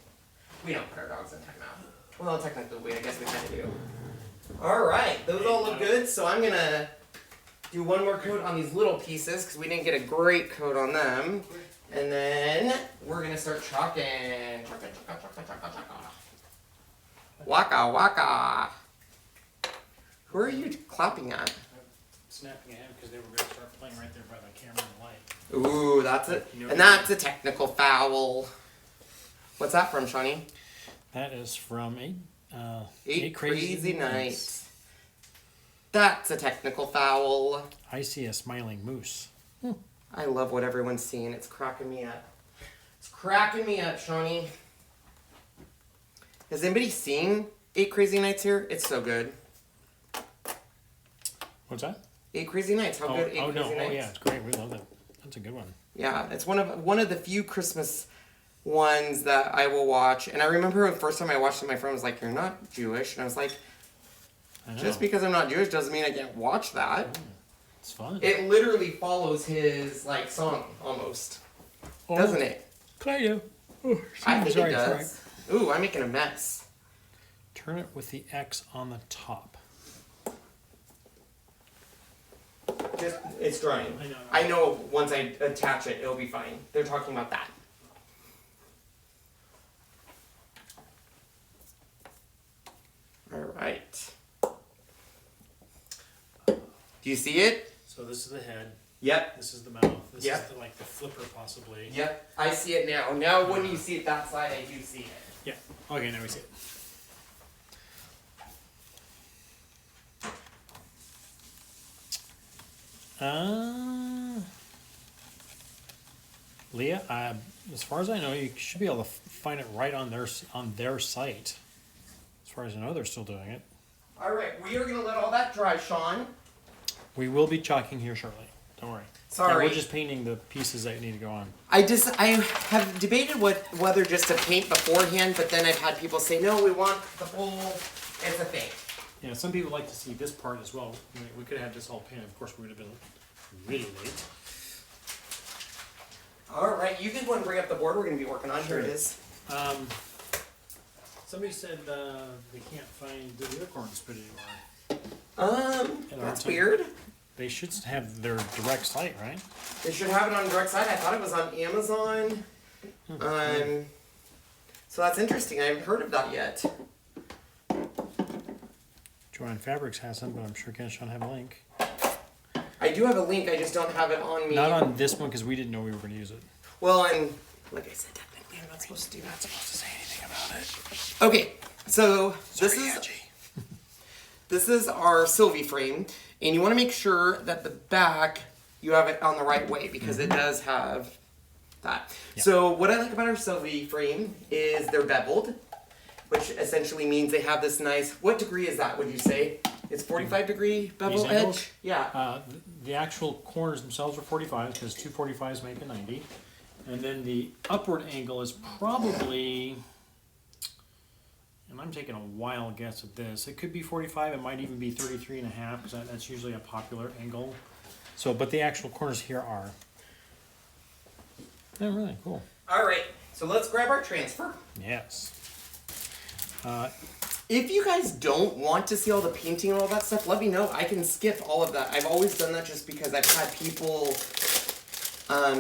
We don't put our dogs in timeout. Well, technically, I guess we kind of do. Alright, those all look good, so I'm gonna do one more coat on these little pieces, because we didn't get a great coat on them. And then, we're gonna start chalking. Waka waka. Who are you clapping at? Snapping ahead because they were going to start playing right there by the camera and the light. Ooh, that's it. And that's a technical foul. What's that from, Shawnee? That is from Eight Crazy Nights. That's a technical foul. I see a smiling moose. I love what everyone's seeing. It's cracking me up. It's cracking me up, Shawnee. Has anybody seen Eight Crazy Nights here? It's so good. What's that? Eight Crazy Nights. How good Eight Crazy Nights? Oh yeah, it's great. We love that. That's a good one. Yeah, it's one of the few Christmas ones that I will watch. And I remember the first time I watched it, my friend was like, "You're not Jewish," and I was like, "Just because I'm not Jewish doesn't mean I can't watch that." It's fun. It literally follows his song almost, doesn't it? Kind of. Oh, I think sorry, it does. Ooh, I'm making a mess. Turn it with the X on the top. It's drying. I know once I attach it, it'll be fine. They're talking about that. All right. Do you see it? So this is the head. Yep. This is the mouth. This Yep. is like the flipper possibly. Yep. I see it now. Now when you see it that side, I do see it. Yeah. Okay, now we see it. Leah, as far as I know, you should be able to find it right on their site. As far as I know, they're still doing it. All right, we are going to let all that dry, Sean. We will be chalking here shortly. Don't worry. Sorry. Yeah, we're just painting the pieces that need to go on. I have debated whether just to paint beforehand, but then I've had people say, no, we want the whole, it's a thing. Yeah, some people like to see this part as well. We could have had this all painted. Of course, we would have been really late. All right, you can go and bring up the board we're going to be working on. Sure. Here it is. Somebody said they can't find the unicorns pretty anymore. That's weird. They should have their direct site, right? They should have it on direct site. I thought it was on Amazon. So that's interesting. I haven't heard of that yet. Joanne Fabrics has them, but I'm sure Ken Sean have a link. I do have a link. I just don't have it on me. Not on this one because we didn't know we were going to use it. Well, and like I said, technically I'm not supposed to do that. Not supposed to say anything about it. Okay, so this Sorry, is Angie. this is our Sylvie frame, and you want to make sure that the back you have it on the right way because it does have that. Yeah. So what I like about our Sylvie frame is they're beveled, which essentially means they have this nice. What degree is that? Would you say it's 45-degree bevel These angles? edge? Yeah. The actual corners themselves are 45 because two 45s make a 90. And then the upward angle is probably, and I'm taking a wild guess at this, it could be 45, it might even be 33 and a half because that's usually a popular angle. So, but the actual corners here are. They're really cool. All right. So let's grab our transfer. Yes. If you guys don't want to see all the painting and all that stuff, let me know. I can skip all of that. I've always done that just because I've had people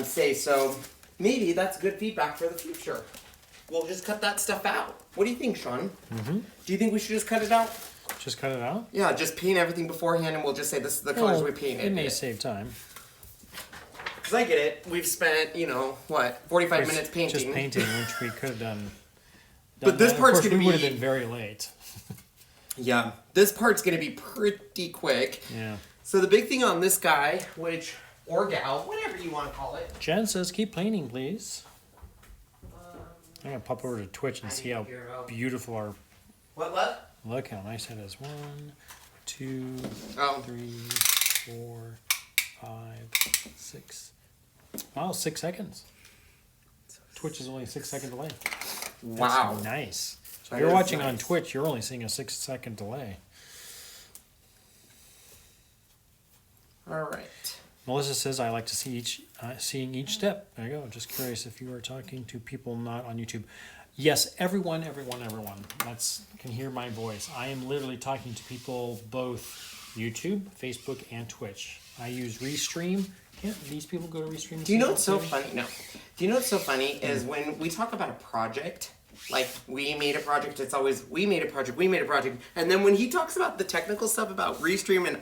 say so. Maybe that's good feedback for the future. We'll just cut that stuff out. What do you think, Sean? Mm-hmm. Do you think we should just cut it out? Just cut it out? Yeah, just paint everything beforehand and we'll just say this is the colors we painted. It may save time. Because I get it. We've spent, 45 minutes painting. Just painting, which we could have done. But this Of part's course, going to be... we would have been very late. Yeah, this part's going to be pretty quick. Yeah. So the big thing on this guy, or gal, whatever you want to call it. Jen says, keep painting, please. I'm going to pop over to Twitch and see how beautiful our... What? Look how nice that is. 1, 2, Oh. 3, 4, 5, 6. Wow, 6 seconds. Twitch is only a 6-second delay. Wow. That's nice. So That if you're is watching nice. on Twitch, you're only seeing a 6-second delay. All right. Melissa says, I like to see seeing each step. There you go. Just curious if you are talking to people not on YouTube. Yes, everyone can hear my voice. I am literally talking to people both YouTube, Facebook, and Twitch. I use Restream. Can't these people go to Restream? Do you know what's so funny? No. Do you know what's so funny is when we talk about a project, like we made a project, it's always we made a project. And then when he talks about the technical stuff about Restream and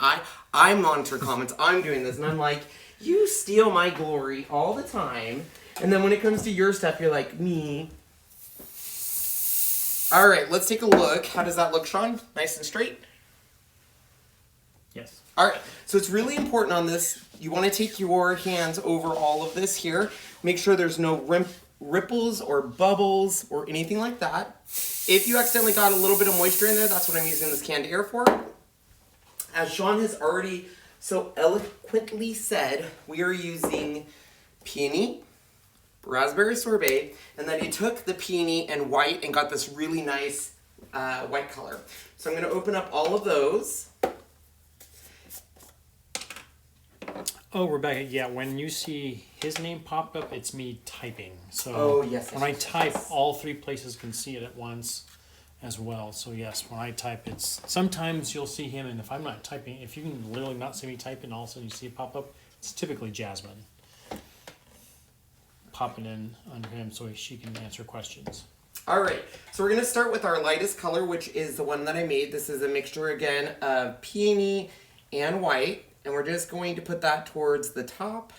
I monitor comments, I'm doing this and I'm like, you steal my glory all the time. And then when it comes to your stuff, you're like, me. All right, let's take a look. How does that look, Sean? Nice and straight? Yes. All right, so it's really important on this. You want to take your hands over all of this here. Make sure there's no ripples or bubbles or anything like that. If you accidentally got a little bit of moisture in there, that's what I'm using this canned air for. As Sean has already so eloquently said, we are using peony, raspberry sorbet, and then he took the peony and white and got this really nice white color. So I'm going to open up all of those. Oh, Rebecca, yeah, when you see his name pop up, it's me typing. So Oh, yes, when I yes, type, yes. all 3 places can see it at once as well. So yes, when I type, it's sometimes you'll see him, and if I'm not typing, if you can literally not see me type and all of a sudden you see it pop up, it's typically Jasmine popping in under him so she can answer questions. All right, so we're going to start with our lightest color, which is the one that I made. This is a mixture, again, of peony and white. And we're just going to put that towards the top,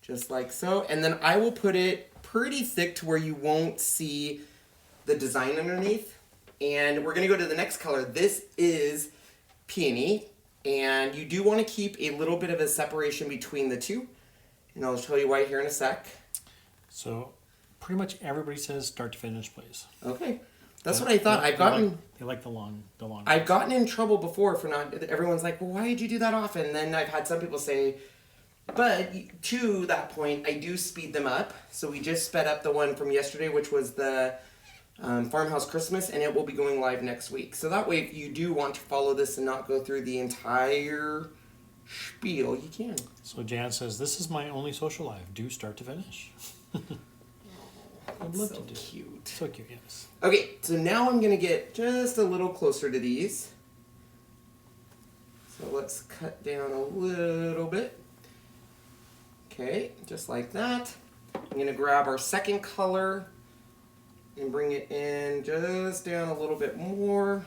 just like so. And then I will put it pretty thick to where you won't see the design underneath. And we're going to go to the next color. This is peony. And you do want to keep a little bit of a separation between the two. And I'll tell you why here in a sec. So pretty much everybody says start to finish, please. Okay. That's what I thought. They like the long. I've gotten in trouble before for not. Everyone's like, well, why did you do that often? And then I've had some people say, but to that point, I do speed them up. So we just sped up the one from yesterday, which was the Farmhouse Christmas, and it will be going live next week. So that way, if you do want to follow this and not go through the entire spiel, you can. So Jan says, this is my only social life. Do start to finish. I'd love to do. Cute. So cute, yes. Okay, so now I'm going to get just a little closer to these. So let's cut down a little bit. Okay, just like that. I'm going to grab our second color and bring it in just down a little bit more.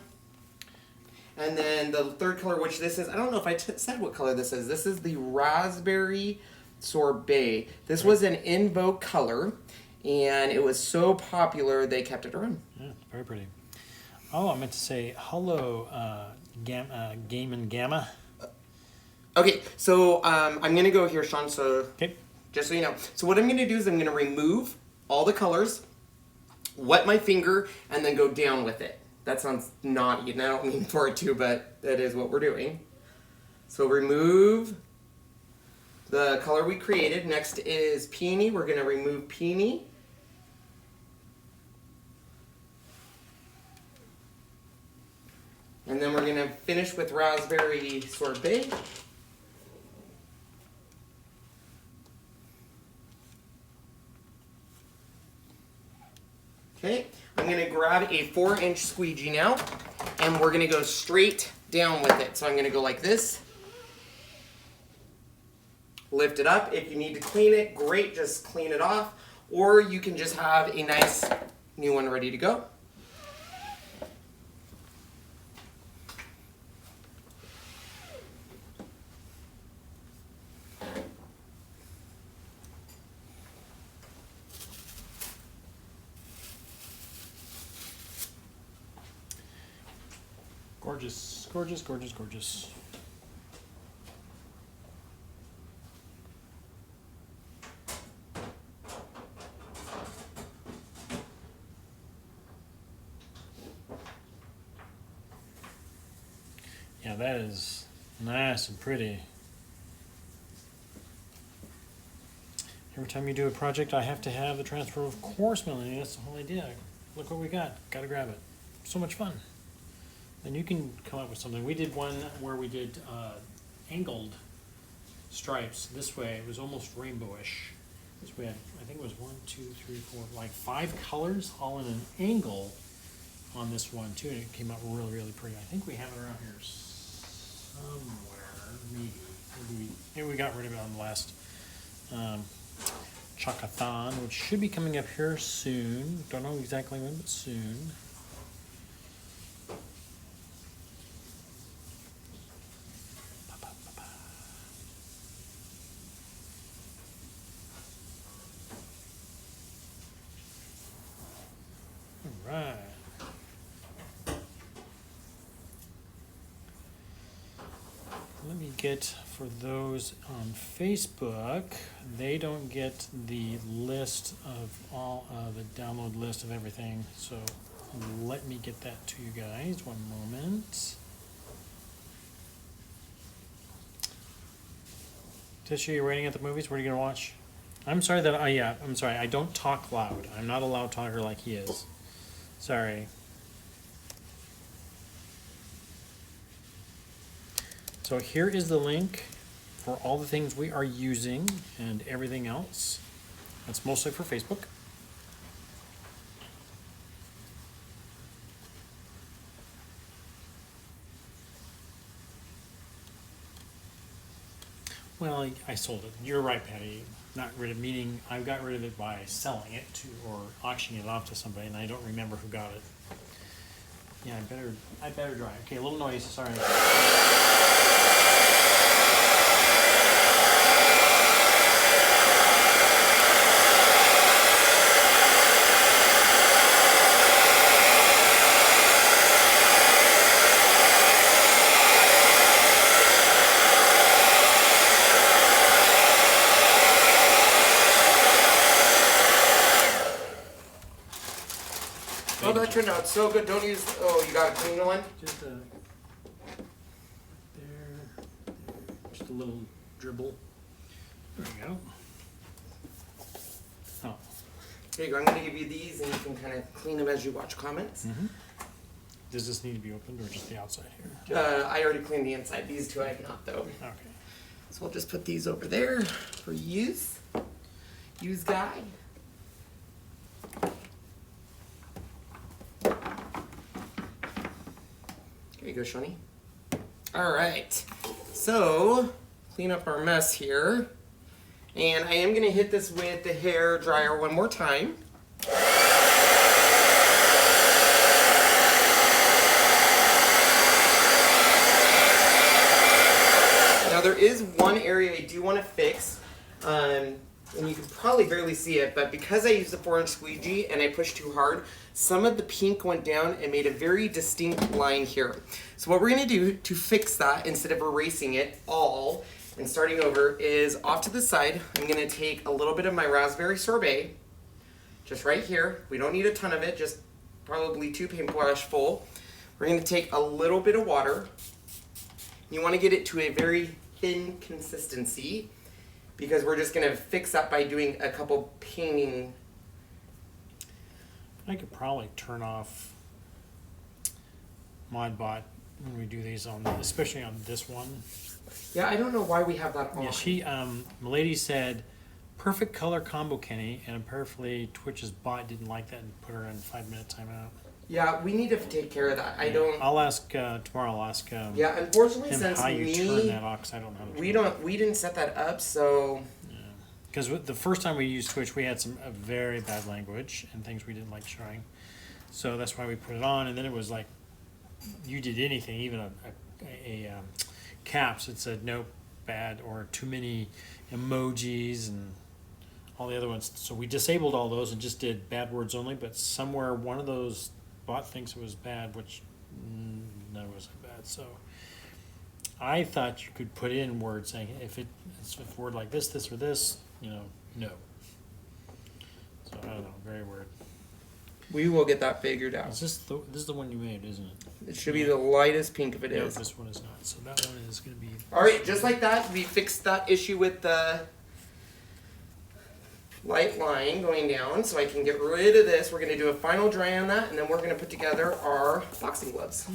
And then the third color, which this is, I don't know if I said what color this is. This is the Raspberry Sorbet. This was an in vogue color, and it was so popular they kept it around. Yeah, very pretty. Oh, I meant to say hello, Game and Gamma. Okay, so I'm going to go here, Sean, so Okay. just so you know. So what I'm going to do is I'm going to remove all the colors, wet my finger, and then go down with it. That sounds naughty, and I don't mean for it to, but that is what we're doing. So remove the color we created. Next is Peony. We're going to remove Peony. And then we're going to finish with Raspberry Sorbet. Okay, I'm going to grab a 4-inch squeegee now, and we're going to go straight down with it. So I'm going to go like this. Lift it up. If you need to clean it, great, just clean it off. Or you can just have a nice new one ready to go. Gorgeous, gorgeous, gorgeous, gorgeous. Yeah, that is nice and pretty. Every time you do a project, I have to have the transfer. Of course, Melanie, that's the whole idea. Look what we got. Gotta grab it. So much fun. And you can come up with something. We did one where we did angled stripes this way. It was almost rainbowish. So we had, I think it was 1, 2, 3, 4, like 5 colors all in an angle on this one too, and it came out really, really pretty. I think we have it around here somewhere, maybe we got rid of it on the last Chocathon, which should be coming up here soon. Don't know exactly when, but soon. Right. Let me get, for those on Facebook, they don't get the list of all, the download list of everything, so let me get that to you guys, one moment. Tisha, you're waiting at the movies, what are you gonna watch? I'm sorry that, I'm sorry, I don't talk loud. I'm not a loud talker like he is. Sorry. So here is the link for all the things we are using and everything else. That's mostly for Facebook. Well, I sold it. You're right, Patty. Not rid of, meaning I got rid of it by selling it to or auctioning it off to somebody, and I don't remember who got it. Yeah, I better dry. Okay, a little noise. Sorry. no, it's so good. Don't use, oh, you got a cleaner one? Just there, just a little dribble. There you go. Oh. There you go. I'm going to give you these, and you can kind of clean them as you watch comments. Does this need to be opened or just the outside here? I already cleaned the inside. These two I have not, though. Okay. So I'll just put these over there for use. Use guy. There you go, Shoni. All right. So clean up our mess here. And I am going to hit this with the hair dryer one more time. Now there is one area I do want to fix, and you can probably barely see it, but because I used a 4-inch squeegee and I pushed too hard, some of the pink went down and made a very distinct line here. So what we're going to do to fix that, instead of erasing it all and starting over, is off to the side, I'm going to take a little bit of my raspberry sorbet, just right here. We don't need a ton of it, just probably 2 paintbrush full. We're going to take a little bit of water. You want to get it to a very thin consistency, because we're just going to fix that by doing a couple painting. I could probably turn off Modbot when we do these on, especially on this one. Yeah, I don't know why we have that on. Yeah, she, Milady said, perfect color combo, Kenny, and apparently Twitch's bot didn't like that and put her in 5-minute timeout. Yeah, we need to take care of that. I don't. I'll ask tomorrow. I'll ask. Yeah, unfortunately, him since how you turn that off, 'cause I don't know. How to we didn't set that up, so. Because the first time we used Twitch, we had some very bad language and things we didn't like showing, so that's why we put it on. And then it was like, you did anything, even a caps, it said nope, bad, or too many emojis and all the other ones. So we disabled all those and just did bad words only. But somewhere one of those bot thinks it was bad, which none wasn't bad. So I thought you could put in words saying if it's a word like this or this, no. So I don't know, very weird. We will get that figured out. This is the one you made, isn't it? It should be the lightest pink if it No, is. this one is not. So that one is going to be. All right, just like that, we fixed that issue with the light line going down, so I can get rid of this. We're going to do a final dry on that, and then we're going to put together our boxing gloves.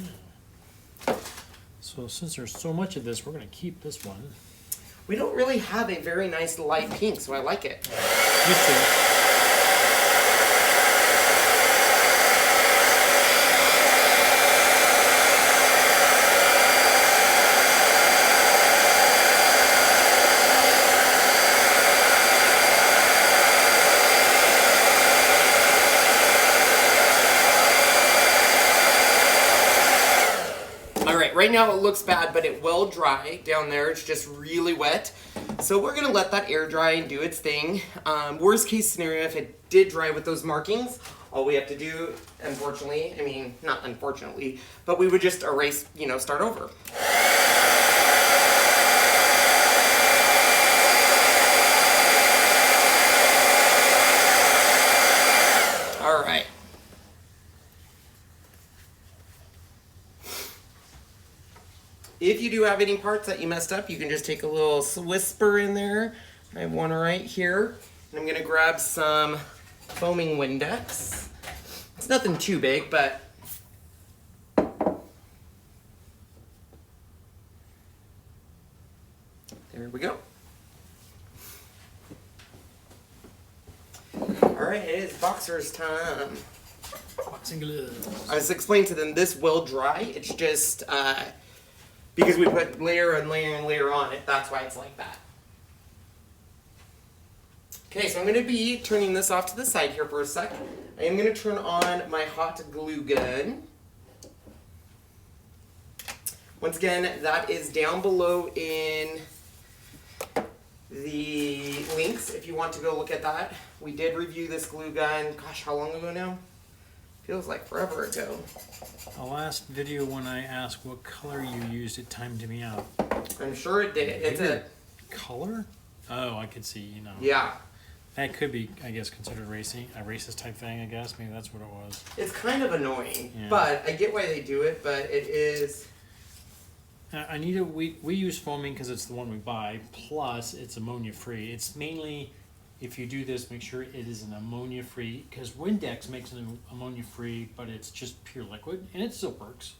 So since there's so much of this, we're going to keep this one. We don't really have a very nice light pink, so I like it. Used to. Right now it looks bad, but it will dry down there. It's just really wet. So we're gonna let that air dry and do its thing. Worst case scenario, if it did dry with those markings, all we have to do, unfortunately, I mean, not unfortunately, but we would just erase, start over. All right. If you do have any parts that you messed up, you can just take a little whisper in there. I have one right here. And I'm gonna grab some foaming Windex. It's nothing too big, but there we go. All right, it is boxers time. Boxing gloves. I was explaining to them this will dry. It's just because we put layer and layer and layer on it, that's why it's like that. Okay, so I'm going to be turning this off to the side here for a sec. I am going to turn on my hot glue gun. Once again, that is down below in the links if you want to go look at that. We did review this glue gun, gosh, how long ago now? Feels like forever ago. The last video when I asked what color you used, it timed me out. I'm sure it did. It's a color? Oh, I could see, Yeah. That could be, I guess, considered racing, a racist type thing, I guess. Maybe that's what it was. It's kind of annoying, Yeah. but I get why they do it, but it is... We use foaming because it's the one we buy, plus it's ammonia free. It's mainly, if you do this, make sure it is an ammonia free, because Windex makes an ammonia free, but it's just pure liquid, and it still works.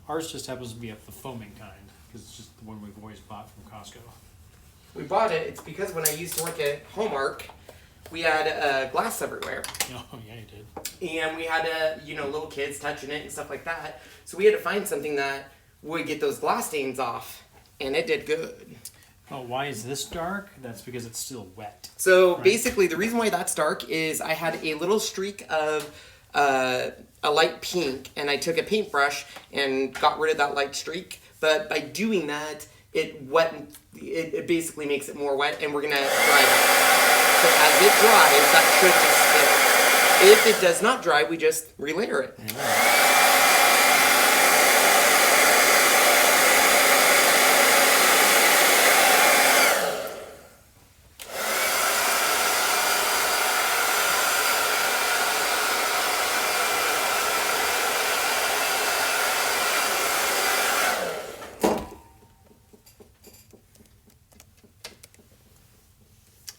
Ours just happens to be the foaming kind, because it's just the one we've always bought from Costco. We bought it, it's because when I used to work at Hallmark, we had glass everywhere. Oh, yeah, you did. And we had, little kids touching it and stuff like that. So we had to find something that would get those glass stains off. And it did good. Oh, why is this dark? That's because it's still wet. So right? Basically, the reason why that's dark is I had a little streak of a light pink. And I took a paintbrush and got rid of that light streak. But by doing that, it basically makes it more wet. And we're going to dry it. So as it dries, that should just stick. If it does not dry, we just relayer it. Yeah.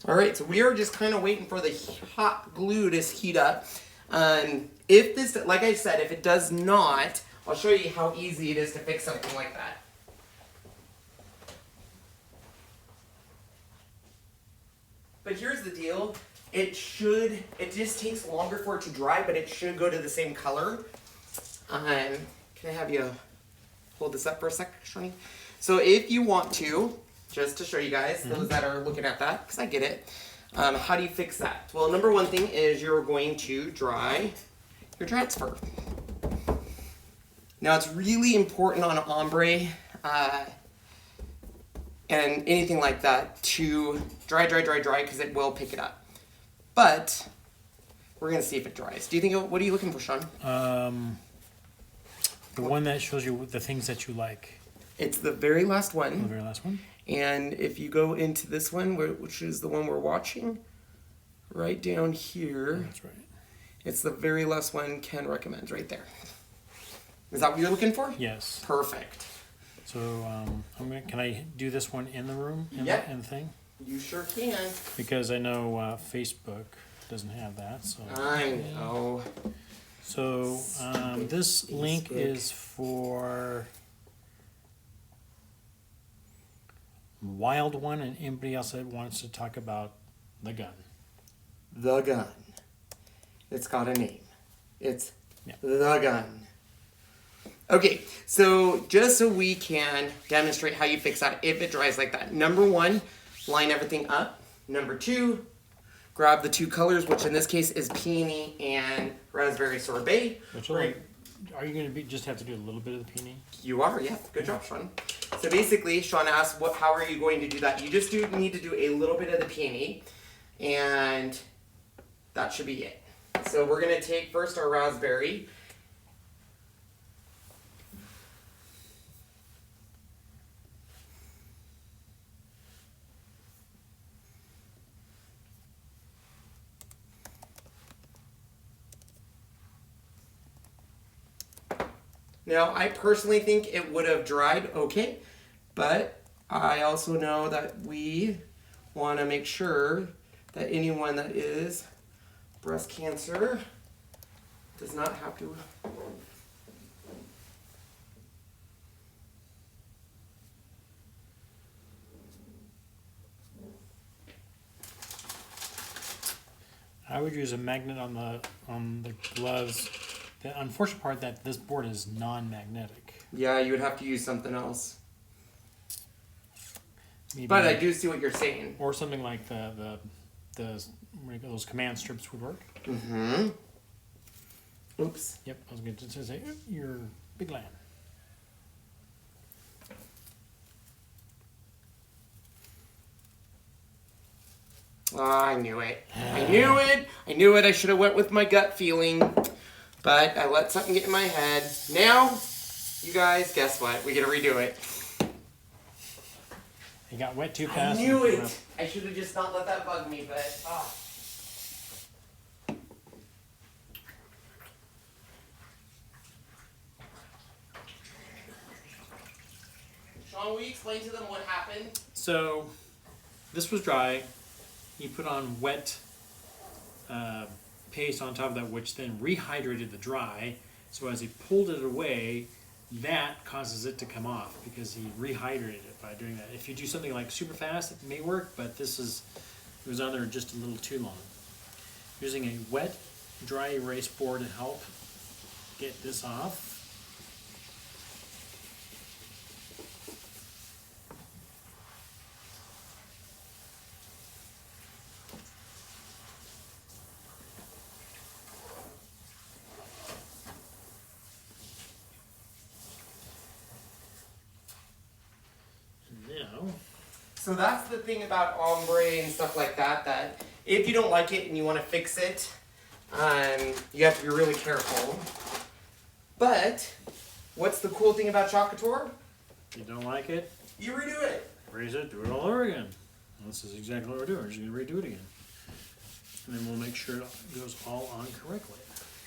Alright, so we are just kind of waiting for the hot glue to heat up. If this, like I said, if it does not, I'll show you how easy it is to fix something like that. But here's the deal. It just takes longer for it to dry, but it should go to the same color. Can I have you hold this up for a sec, Shani? So if you want to, just to show you guys, those that are looking at that, because I get it. How do you fix that? Well, number one thing is you're going to dry your transfer. Now, it's really important on ombre and anything like that to dry, because it will pick it up. But we're going to see if it dries. Do you think, what are you looking for, Sean? The one that shows you the things that you like. It's the very last one. The very last one? And if you go into this one, which is the one we're watching, right down here. That's right. It's the very last one Ken recommends right there. Is that what you're looking for? Yes. Perfect. So can I do this one in the room? In the thing? You sure can. Because I know Facebook doesn't have that. So I know. So this link is for Wild One and anybody else that wants to talk about the gun. The gun. It's got a name. It's Yeah. the gun. Okay, so just so we can demonstrate how you fix that if it dries like that. Number one, line everything up. Number two, grab the two colors, which in this case is peony and raspberry sorbet. Are you going to just have to do a little bit of the peony? You are, yeah. Good job, Sean. So basically, Sean asked, how are you going to do that? You just need to do a little bit of the peony, and that should be it. So we're going to take first our raspberry. Now, I personally think it would have dried okay, but I also know that we want to make sure that anyone that is breast cancer does not have to. I would use a magnet on the gloves. The unfortunate part that this board is non-magnetic. Yeah, you would have to use something else. Maybe But I do see what you're saying. Or something like those command strips would work. Mm-hmm. Oops. Yep, I was going to say your big land. Oh, I knew it. I knew it. I knew it. I should have went with my gut feeling, but I let something get in my head. Now, you guys, guess what? We got to redo it. You got wet too fast. I knew it. I should have just not let that bug me, but explain to them what happened? So, this was dry. He put on wet paste on top of that, which then rehydrated the dry. So as he pulled it away, that causes it to come off because he rehydrated it by doing that. If you do something like super fast, it may work, but it was on there just a little too long. Using a wet, dry erase board to help get this off. Now, So that's the thing about ombre and stuff like that, that if you don't like it and you want to fix it, you have to be really careful. But what's the cool thing about Couture? if you don't like it, You redo it. erase it, do it all over again. And this is exactly what we're doing. We're just going to redo it again. And then we'll make sure it goes all on correctly.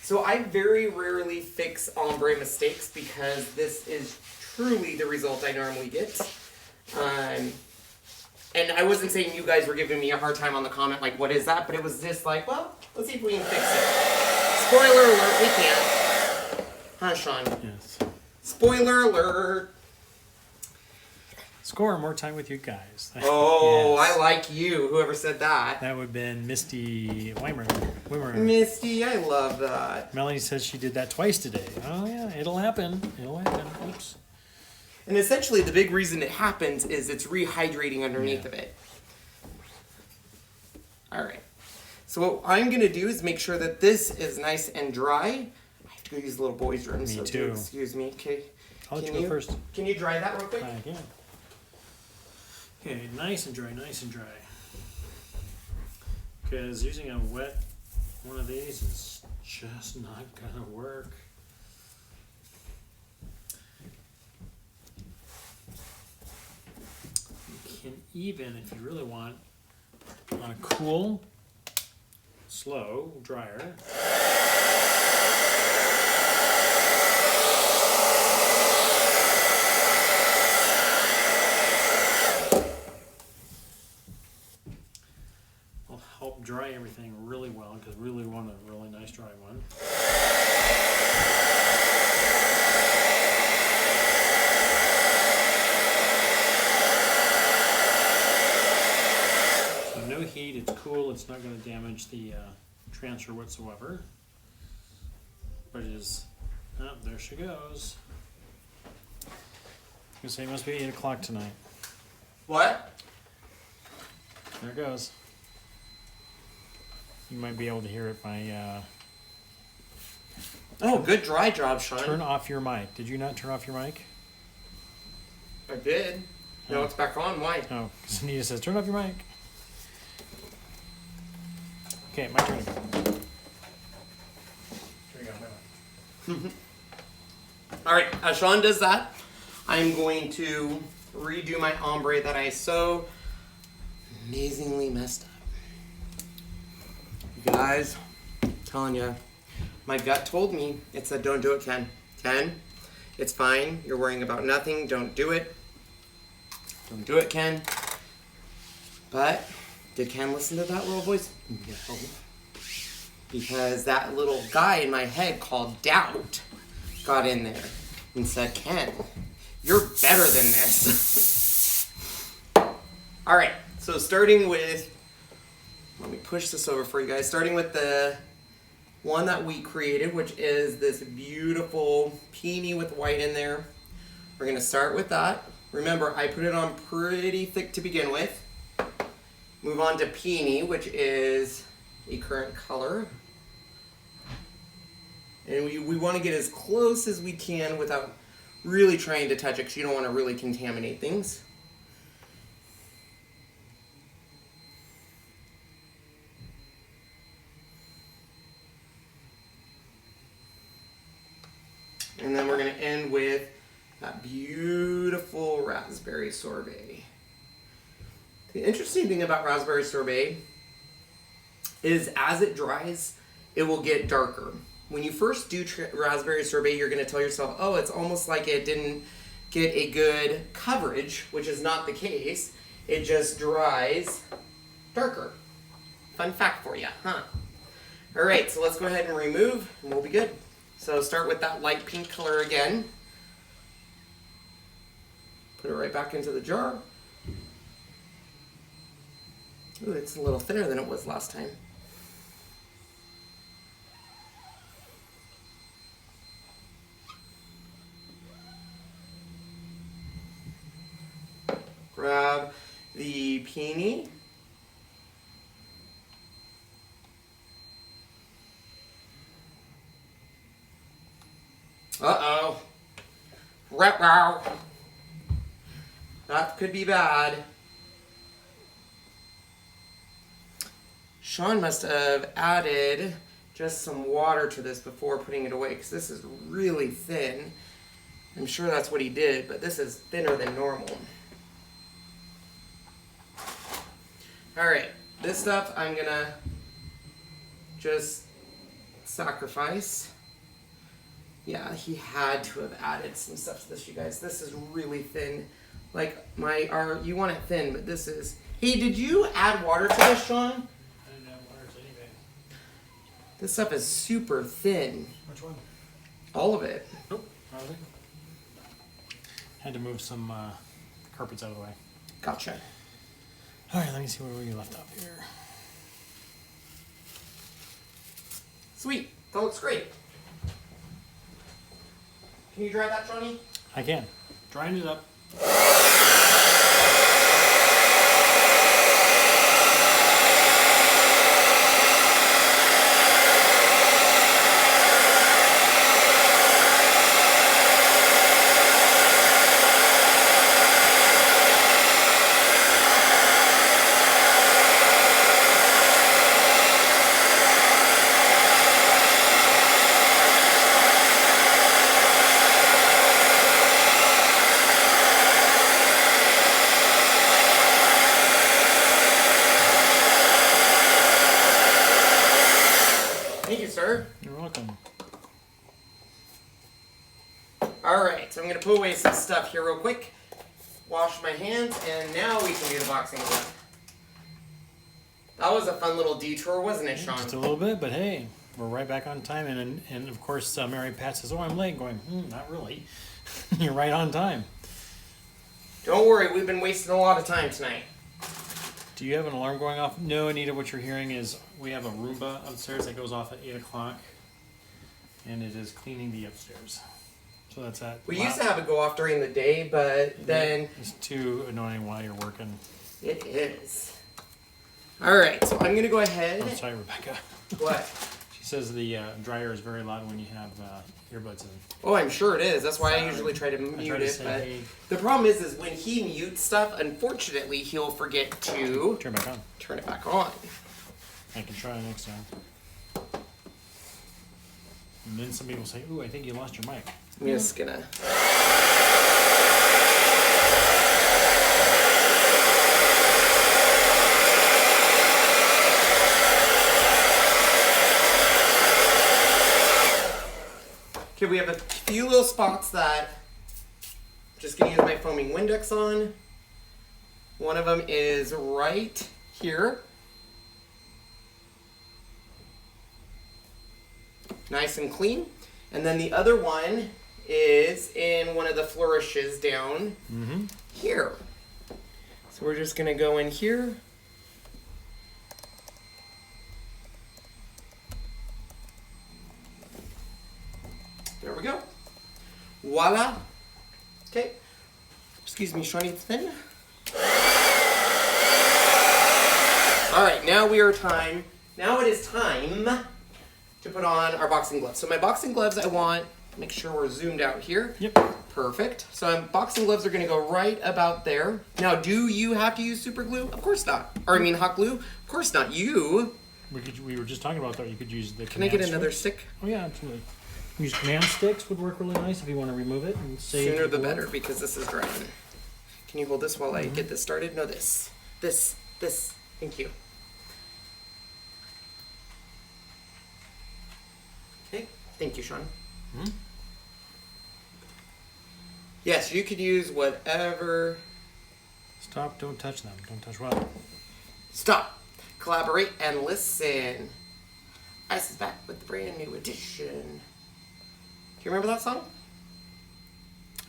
So I very rarely fix ombre mistakes because this is truly the result I normally get. And I wasn't saying you guys were giving me a hard time on the comment, like, what is that? But it was just like, well, let's see if we can fix it. Spoiler alert, we can't. Huh, Sean? Yes. Spoiler alert. Score more time with you guys. Oh, Yes. I like you. Whoever said that. That would have been Misty Weimer. Misty, I love that. Melanie says she did that twice today. Oh, yeah, it'll happen. It'll happen. Oops. And essentially, the big reason it happens is it's rehydrating underneath of it. All right. So what I'm going to do is make sure that this is nice and dry. I have to go use the little boy's room. Me so too. Excuse me. Okay. I'll let you go first. Can you dry that real quick? Yeah. Okay, nice and dry, nice and dry. Because using a wet one of these is just not going to work. You can even, if you really want, on a cool, slow dryer. Will help dry everything really well because we really want a really nice dry one. So no heat, it's cool, it's not going to damage the transfer whatsoever. But it is, oh, there she goes. I was going to say it must be 8 o'clock tonight. What? There it goes. You might be able to hear it by Oh, good dry job, Sean. turn off your mic. Did you not turn off your mic? I did. No, Oh. it's back on. Why? Oh, because Anita says turn off your mic. Okay, my turn again. There you go. All right, as Sean does that, I'm going to redo my ombre that I so amazingly messed up. You guys, I'm telling you, my gut told me, it said don't do it, Ken. Ken, it's fine. You're worrying about nothing. Don't do it. Don't do it, Ken. But did Ken listen to that little voice? No. Because that little guy in my head called doubt got in there and said, Ken, you're better than this. All right, so starting with, let me push this over for you guys. Starting with the one that we created, which is this beautiful peony with white in there. We're gonna start with that. Remember, I put it on pretty thick to begin with. Move on to peony, which is a current color. And we want to get as close as we can without really trying to touch it because you don't want to really contaminate things. And then we're going to end with that beautiful raspberry sorbet. The interesting thing about raspberry sorbet is as it dries, it will get darker. When you first do raspberry sorbet, you're going to tell yourself, oh, it's almost like it didn't get a good coverage, which is not the case. It just dries darker. Fun fact for you, huh? All right, so let's go ahead and remove, and we'll be good. So start with that light pink color again. Put it right back into the jar. Ooh, it's a little thinner than it was last time. Grab the peony. Uh-oh. Wow. That could be bad. Sean must have added just some water to this before putting it away, because this is really thin. I'm sure that's what he did, but this is thinner than normal. Alright, this stuff I'm gonna just sacrifice. Yeah, he had to have added some stuff to this, you guys. This is really thin. Like, you want it thin, but this is... Hey, did you add water to this, Sean? I didn't add water to anything. This stuff is super thin. Which one? All of it. Nope, not really. Had to move some carpets out of the way. Gotcha. All right, let me see where we left off here. Sweet. That looks great. Can you dry that, Johnny? I can. Drying it up. Thank you, sir. You're welcome. Alright, so I'm going to put away some stuff here real quick. Wash my hands, and now we can do the boxing glove. That was a fun little detour, wasn't it, Sean? Just a little bit, but hey, we're right back on time. And of course, Mary Pat says, "Oh, I'm late." Going, not really. You're right on time. Don't worry, we've been wasting a lot of time tonight. Do you have an alarm going off? No, Anita, what you're hearing is we have a Roomba upstairs that goes off at 8 o'clock. And it is cleaning the upstairs. So that's that. We used to have it go off during the day, but then... It's too annoying while you're working. It is. Alright, so I'm going to go ahead... I'm sorry, Rebecca. What? She says the dryer is very loud when you have earbuds in. Oh, I'm sure it is. That's why I usually try to I mute try to it. say, But hey, the problem is when he mutes stuff, unfortunately, he'll forget to turn back on. turn it back on. I can try next time. And then some people say, "Ooh, I think you lost your mic." I'm just gonna... Okay, we have a few little spots that I'm just gonna use my foaming Windex on. One of them is right here. Nice and clean. And then the other one is in one of the flourishes down here. So we're just gonna go in here. There we go. Voila. Okay. Excuse me, Shawnee, it's thin. All right, now it is time to put on our boxing gloves. So my boxing gloves, I want, make sure we're zoomed out here. Yep. Perfect. So boxing gloves are gonna go right about there. Now, do you have to use super glue? Of course not. Or I mean hot glue? Of course not. We were just talking about that. You could use the. Can I get another stick? Oh yeah, absolutely. Use command sticks would work really nice if you want to remove it and save. Sooner the wood. better, because this is drying. Can you hold this while I get this started? No, this. Thank you. Okay. Thank you, Sean. Yes, you could use whatever. Stop, don't touch them. Don't touch what? Stop, collaborate, and listen. Ice is back with the brand new edition. Do you remember that song?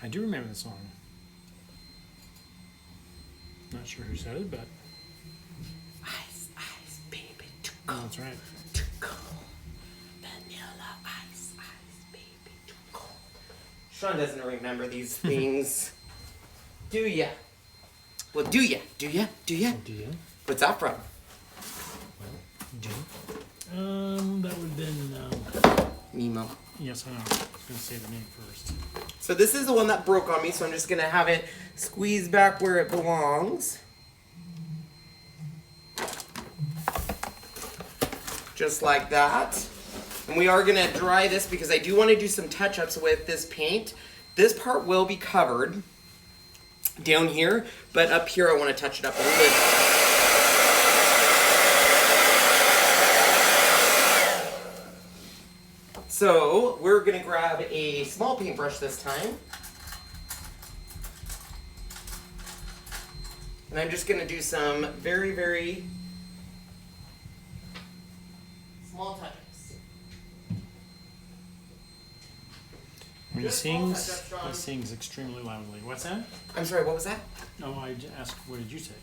I do remember the song. Not sure who said it, but... Ice, ice, baby, too Oh, cold. that's right. Too cold. Vanilla ice, ice, baby, too cold. Sean doesn't remember these things. Do ya? Well, do ya? Do ya? Do ya? Oh, do you? What's that from? Do you? That would have been... Nemo. yes, I know. I was going to say the name first. So this is the one that broke on me, so I'm just going to have it squeeze back where it belongs. Just like that. And we are going to dry this because I do want to do some touch-ups with this paint. This part will be covered down here, but up here I want to touch it up a little. So we're going to grab a small paintbrush this time. And I'm just going to do some very, very small touch-ups. When he Just small sings, touch-ups, Sean. he sings extremely loudly. What's that? I'm sorry, what was that? No, I asked, what did you say?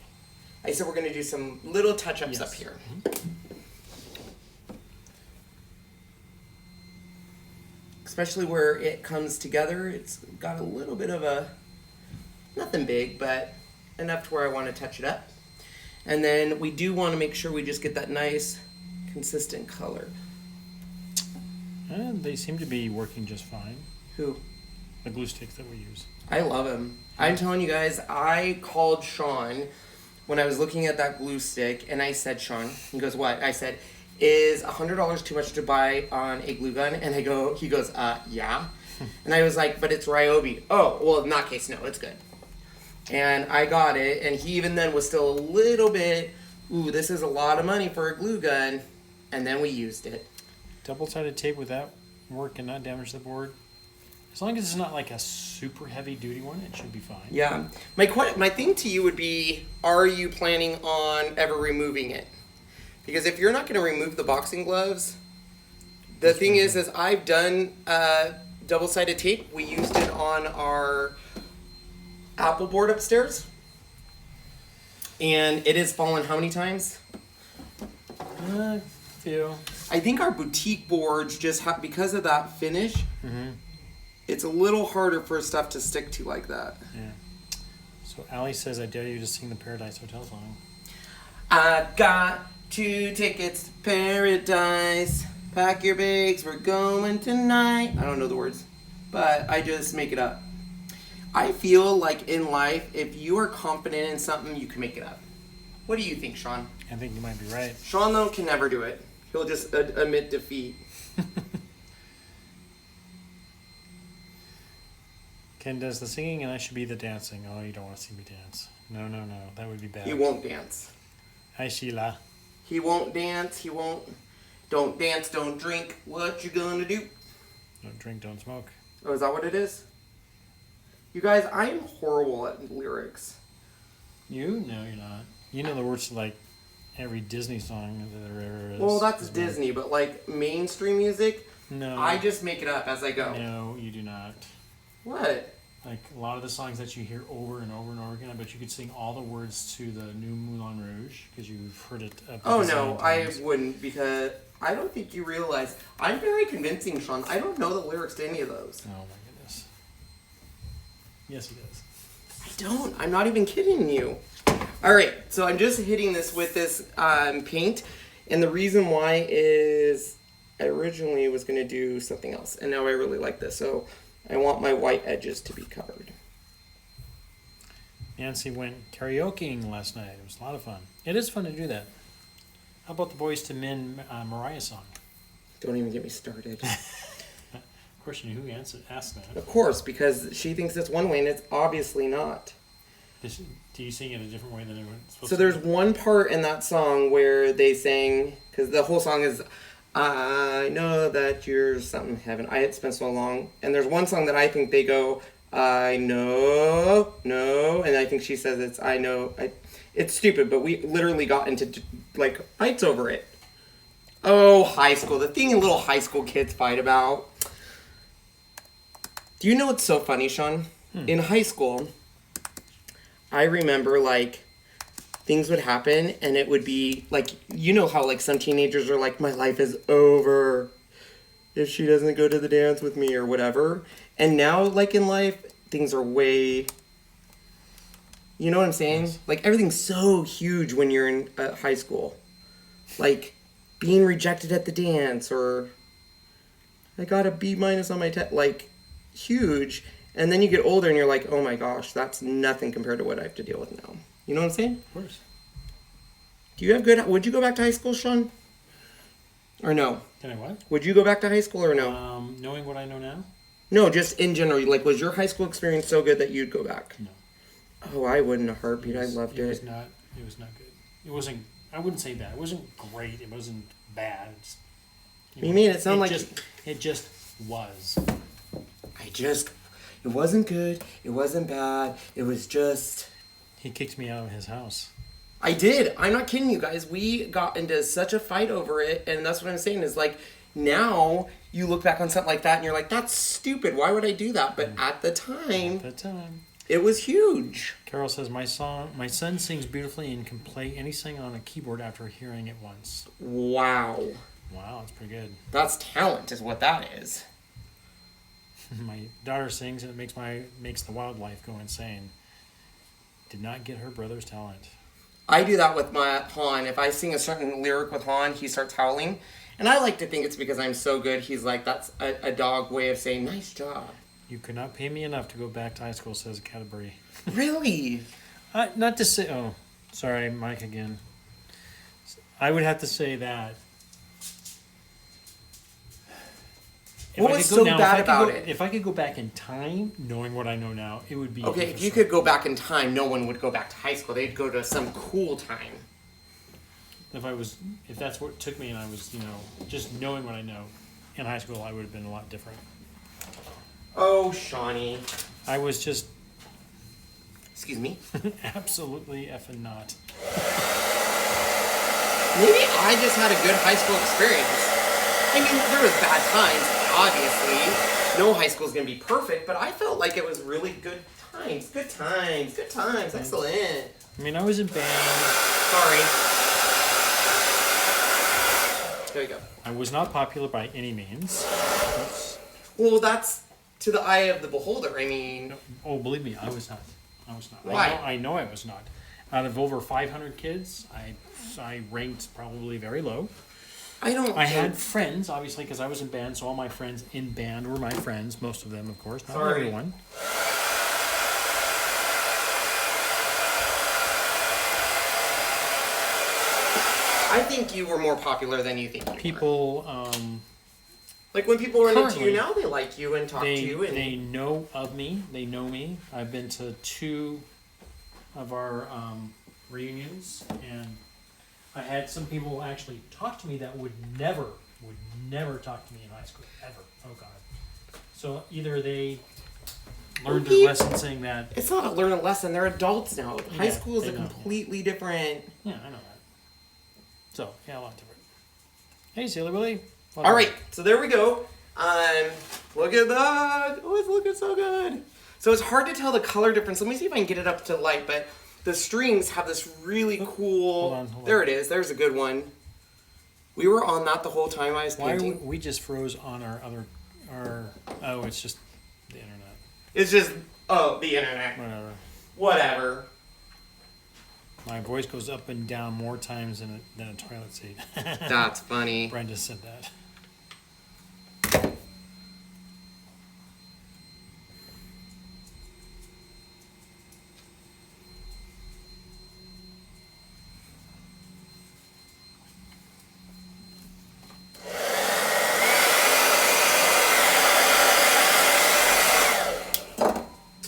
I said we're going to do some little touch-ups Yes. up here. Especially where it comes together. It's got a little bit of a, nothing big, but enough to where I want to touch it up. And then we do want to make sure we just get that nice, consistent color. And they seem to be working just fine. Who? The glue sticks that we use. I love him. I'm telling you guys, I called Sean when I was looking at that glue stick, and I said, Sean, he goes, what? I said, is $100 too much to buy on a glue gun? And he goes, yeah. And I was like, but it's Ryobi. Oh, well, in that case, no, it's good. And I got it, and he even then was still a little bit, ooh, this is a lot of money for a glue gun. And then we used it. Double-sided tape, would that work and not damage the board? As long as it's not like a super heavy-duty one, it should be fine. Yeah. My thing to you would be, are you planning on ever removing it? Because if you're not going to remove the boxing gloves, the thing is I've done double-sided tape. We used it on our Apple board upstairs. And it has fallen how many times? Few. I think our boutique boards just have, because of that finish, it's a little harder for stuff to stick to like that. Yeah. So Allie says, I dare you to sing the Paradise Hotel song. I got 2 tickets to paradise. Pack your bags, we're going tonight. I don't know the words, but I just make it up. I feel like in life, if you are confident in something, you can make it up. What do you think, Sean? I think you might be right. Sean, though, can never do it. He'll just admit defeat. Ken does the singing and I should be the dancing. Oh, you don't want to see me dance. No. That would be bad. He won't dance. Hi, Sheila. He won't dance. He won't. Don't dance, don't drink. What you gonna do? Don't drink, don't smoke. Oh, is that what it is? You guys, I am horrible at lyrics. You? No, you're not. You know the words to like every Disney song that there ever is. Well, that's as Disney, but like mainstream music, No. I just make it up as I go. No, you do not. What? Like a lot of the songs that you hear over and over and over again, I bet you could sing all the words to the new Moulin Rouge because you've heard it. Oh no, I times. wouldn't, because I don't think you realize I'm very convincing, Sean. I don't know the lyrics to any of those. Oh my goodness. Yes, he does. I don't. I'm not even kidding you. All right, so I'm just hitting this with this paint, and the reason why is I originally was going to do something else, and now I really like this, so I want my white edges to be covered. Nancy went karaokeing last night. It was a lot of fun. It is fun to do that. How about the Boys to Men Mariah song? Don't even get me started. Of course, you knew who asked that. Of course, because she thinks it's one way, and it's obviously not. Do you sing it a different way than everyone's supposed So to? there's one part in that song where they sang, because the whole song is, I know that you're something heaven. It's been so long. And there's one song that I think they go, I know, no, and I think she says it's I know. It's stupid, but we literally got into like fights over it. Oh, high school, the thing little high school kids fight about. Do you know what's so funny, Sean? In high school, I remember like things would happen and it would be like, you know how like some teenagers are like, my life is over if she doesn't go to the dance with me or whatever. And now like in life, things are way, you know what I'm saying? Yes. Like everything's so huge when you're in high school. Like being rejected at the dance or I got a B- on my test, like huge. And then you get older and you're like, oh my gosh, that's nothing compared to what I have to deal with now. You know what I'm saying? Of course. Do you have good, would you go back to high school, Sean? Or no? Can I what? Would you go back to high school or no? Knowing what I know now? No, just in general. Like, was your high school experience so good that you'd go back? No. Oh, I would in a heartbeat. I loved it. It was not good. It wasn't, I wouldn't say bad. It wasn't great. It wasn't bad. It's, You mean it sounded like... It just was. It wasn't good. It wasn't bad. It was just... He kicked me out of his house. I did. I'm not kidding you guys. We got into such a fight over it, and that's what I'm saying is like, now you look back on something like that and you're like, that's stupid. Why would I do that? But at the time, it was huge. Carol says, my son sings beautifully and can play any song on a keyboard after hearing it once. Wow. Wow, that's pretty good. That's talent is what that is. My daughter sings and it makes the wildlife go insane. Did not get her brother's talent. I do that with my Han. If I sing a certain lyric with Han, he starts howling. And I like to think it's because I'm so good. He's like, that's a dog way of saying, nice job. You could not pay me enough to go back to high school, says Cadbury. Really? Not to say, oh, sorry, Mike again. I would have to say that. What was so bad about it? If I could go back in time, knowing what I know now, it would be... Okay, if you could go back in time, no one would go back to high school. They'd go to some cool time. If that's what took me and I was, just knowing what I know in high school, I would have been a lot different. Oh, Shawnee. I was just... Excuse me? absolutely effing not. Maybe I just had a good high school experience. I mean, there was bad times, obviously. No high school is going to be perfect, but I felt like it was really good times. Good times. Good times. Excellent. I mean, I was in band. Sorry. There you go. I was not popular by any means. Well, that's to the eye of the beholder. I mean... Oh, believe me, I was not. Why? I know I was not. Out of over 500 kids, I ranked probably very low. I had friends, obviously, because I was in band, so all my friends in band were my friends. Most of them, of course. Not everyone. I think you were more popular than you think you People, like when people run into you now, they like you and talk to you. And they know of me. They know me. I've been to 2 of our reunions, and I had some people actually talk to me that would never talk to me in high school, ever. Oh, God. So either they learned a lesson saying that... It's not a learn a lesson. They're adults now. High school is a completely different... Yeah, I know that. So, yeah, a lot different. Hey, Sailor Willie. All right, so there we go. Look at that. Oh, it's looking so good. So it's hard to tell the color difference. Let me see if I can get it up to light, but the strings have this really cool... Hold on. There it is. There's a good one. We were on that the whole time I was painting. We just froze on our other... Oh, it's just the internet. It's just... Oh, the internet. Whatever. My voice goes up and down more times than a toilet seat. That's funny. Brenda said that.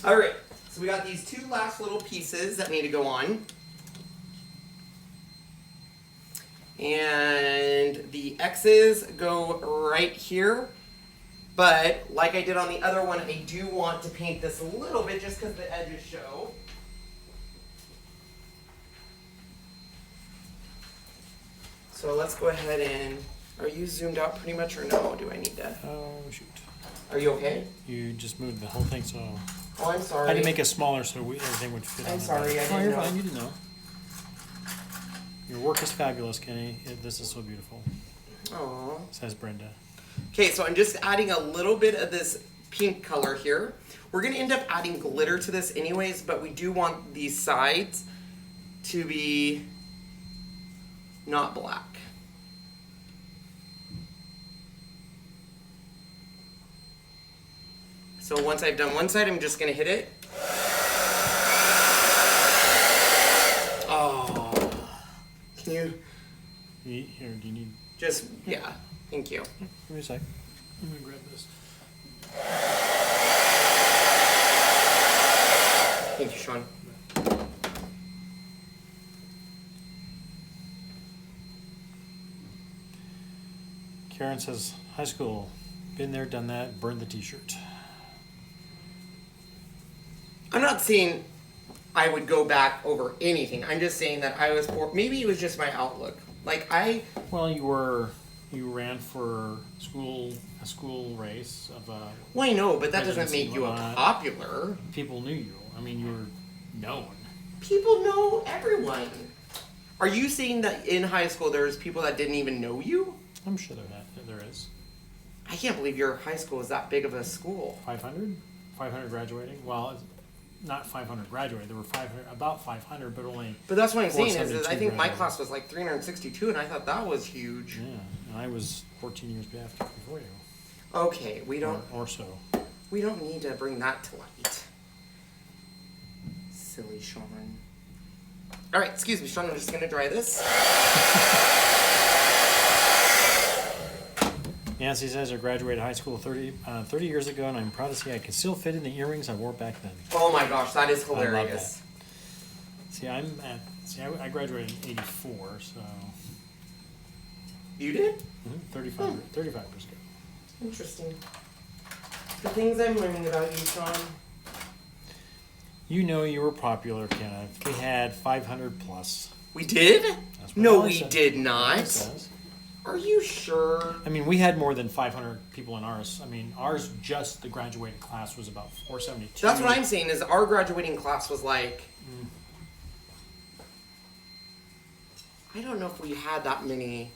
All right, so we got these 2 last little pieces that need to go on. And the X's go right here. But like I did on the other one, I do want to paint this a little bit just because the edges show. So let's go ahead and, are you zoomed out pretty much or no? Do I need to? Oh, shoot. Are you okay? You just moved the whole thing, so Oh, I'm sorry. I had to make it smaller so everything would fit. I'm on sorry, there. I Oh, didn't you're know. fine. You didn't know. Your work is fabulous, Kenny. This is so beautiful, Aww. says Brenda. Okay, so I'm just adding a little bit of this pink color here. We're going to end up adding glitter to this anyways, but we do want these sides to be not black. So once I've done one side, I'm just going to hit it. Oh. Can you Here, do you need... just, yeah, thank you. Give me a sec. I'm going to grab this. Thank you, Sean. Karen says, high school, been there, done that, burned the t-shirt. I'm not saying I would go back over anything. I'm just saying that I was poor. Maybe it was just my outlook. Like Well, you ran for a school race of well, I know, but that doesn't presidency make you a whatnot. popular. People knew you. I mean, you were known. People know everyone. Are you saying that in high school there's people that didn't even know you? I'm sure there is. I can't believe your high school is that big of a school. 500? 500 graduating? Well, not 500 graduating. There were about 500, but only. But that's what I'm saying is I 472 think my graduated. class was like 362, and I thought that was huge. Yeah, and I was 14 years before you. Okay, we don't Or so. we don't need to bring that to light. Silly Sean. All right, excuse me, Sean. I'm just gonna dry this. Nancy says I graduated high school 30 years ago, and I'm proud to say I can still fit in the earrings I wore back then. Oh my gosh, that is I love hilarious. that. See, I graduated in 84, so You did? 35 years ago. Interesting. The things I'm learning about you, Sean. You know you were popular, Kenneth. We had 500 plus. We did? That's what No, Molly we said. did Molly not. says. Are you sure? I mean, we had more than 500 people in ours. I mean, ours, just the graduating class, was about 472. That's what I'm saying is our graduating class was like... I don't know if we had that many...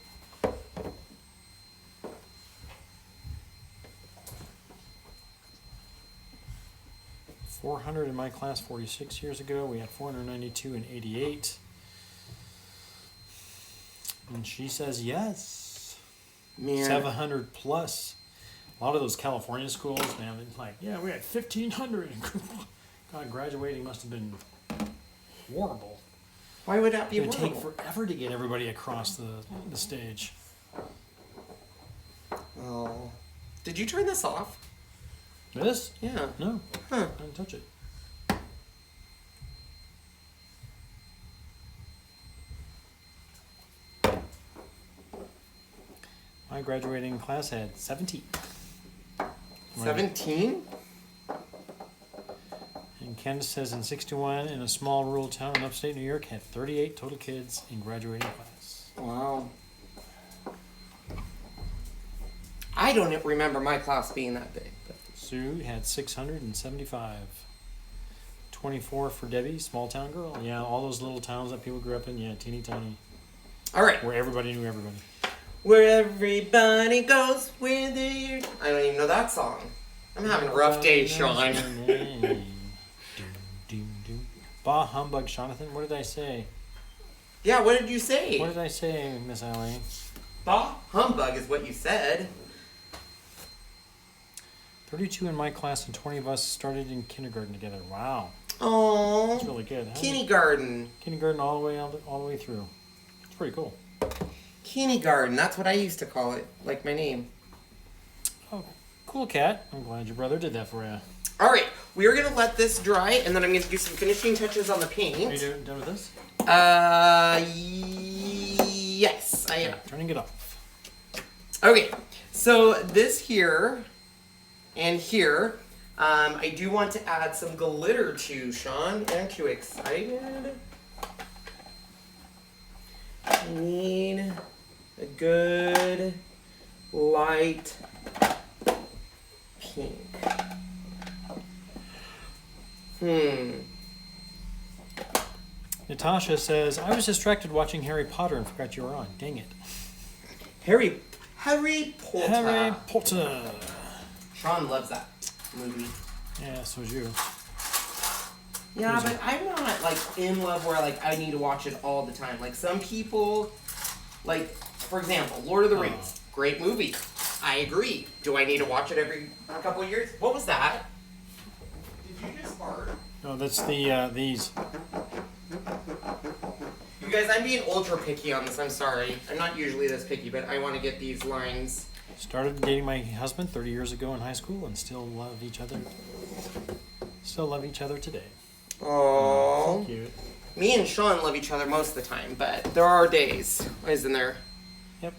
400 in my class 46 years ago. We had 492 in 88. And she says yes. Man. 700 plus. A lot of those California schools, man, it's like, yeah, we had 1,500. God, graduating must have been horrible. Why would that be It would take horrible? forever to get everybody across the stage. Oh. Did you turn this off? This? Yeah. No. Huh. I didn't touch it. My graduating class had 17. 17? And Candace says in 61, in a small rural town in upstate New York, had 38 total kids in graduating class. Wow. I don't remember my class being that big. But... Sue had 675. 24 for Debbie, small town girl. Yeah, all those little towns that people grew up in, yeah, teeny tiny. All right. Where everybody knew everybody. Where everybody goes with you. I don't even know that song. I'm having a rough day, Sean. Bah humbug, Jonathan. What did I say? Yeah, what did you say? What did I say, Miss Allie? Bah humbug is what you said. 32 in my class and 20 of us started in kindergarten together. Wow. Oh, That's really good. kindergarten. Kindergarten all the way through. It's pretty cool. Kindergarten. That's what I used to call it. Like my name. Oh, cool, Cat. I'm glad your brother did that for you. All right, we are gonna let this dry, and then I'm gonna do some finishing touches on the paint. Are you done with this? Yes, I am. Yeah, turning it off. Okay, so this here And here, I do want to add some glitter too, Sean. I'm too excited. I need a good light pink. Natasha says, I was distracted watching Harry Potter and forgot you were on. Dang it. Harry Potter. Harry Potter. Sean loves that movie. Yeah, so do you. Yeah, but I'm not like in love where like I need to watch it all the time. Like some people, like for example, Lord of the Rings, great movie. I agree. Do I need to watch it every couple of years? What was that? Did you just fart? No, that's the these. You guys, I'm being ultra picky on this. I'm sorry. I'm not usually this picky, but I want to get these lines. Started dating my husband 30 years ago in high school and still love each other. Still love each other today. Aww. Cute. Me and Sean love each other most of the time, but there are days, isn't there? Yep.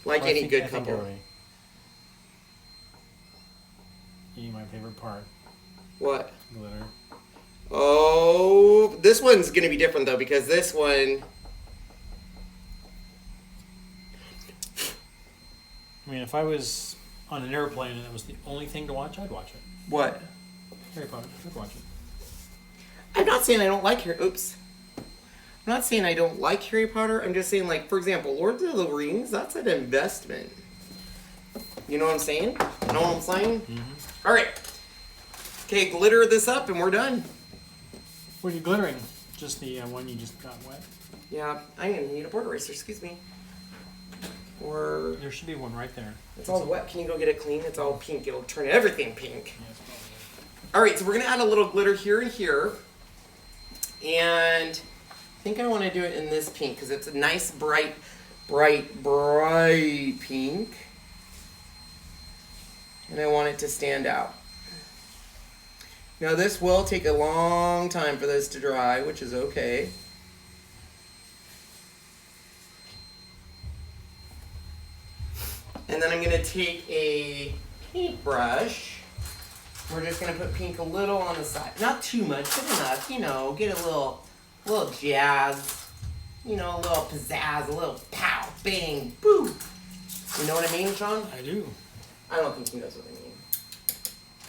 Like Well, any good couple. My favorite part. What? Glitter. Oh, this one's gonna be different though because this one. I mean, if I was on an airplane and it was the only thing to watch, I'd watch it. What? Harry Potter. I'd watch it. I'm not saying I don't like Harry. Oops. I'm not saying I don't like Harry Potter. I'm just saying, like, for example, Lord of the Rings. That's an investment. You know what I'm saying? You know what I'm saying? Mm-hmm. All right. Okay, glitter this up and we're done. What are you glittering? Just the one you just got wet? Yeah, I'm gonna need a board eraser. Excuse me. Or There should be one right there. it's all wet. Can you go get it clean? It's all pink. It'll turn everything pink. Yeah, it's probably All right, so we're gonna add a little glitter here and here, and I think I want to do it in this pink because it's a nice bright pink, and I want it to stand out. Now this will take a long time for this to dry, which is okay. And then I'm gonna take a paintbrush. We're just gonna put pink a little on the side. Not too much, but enough, you know, get a little jazz, you know, a little pizzazz, a little pow, bang, boo. You know what I mean, Sean? I do. I don't think he knows what I mean.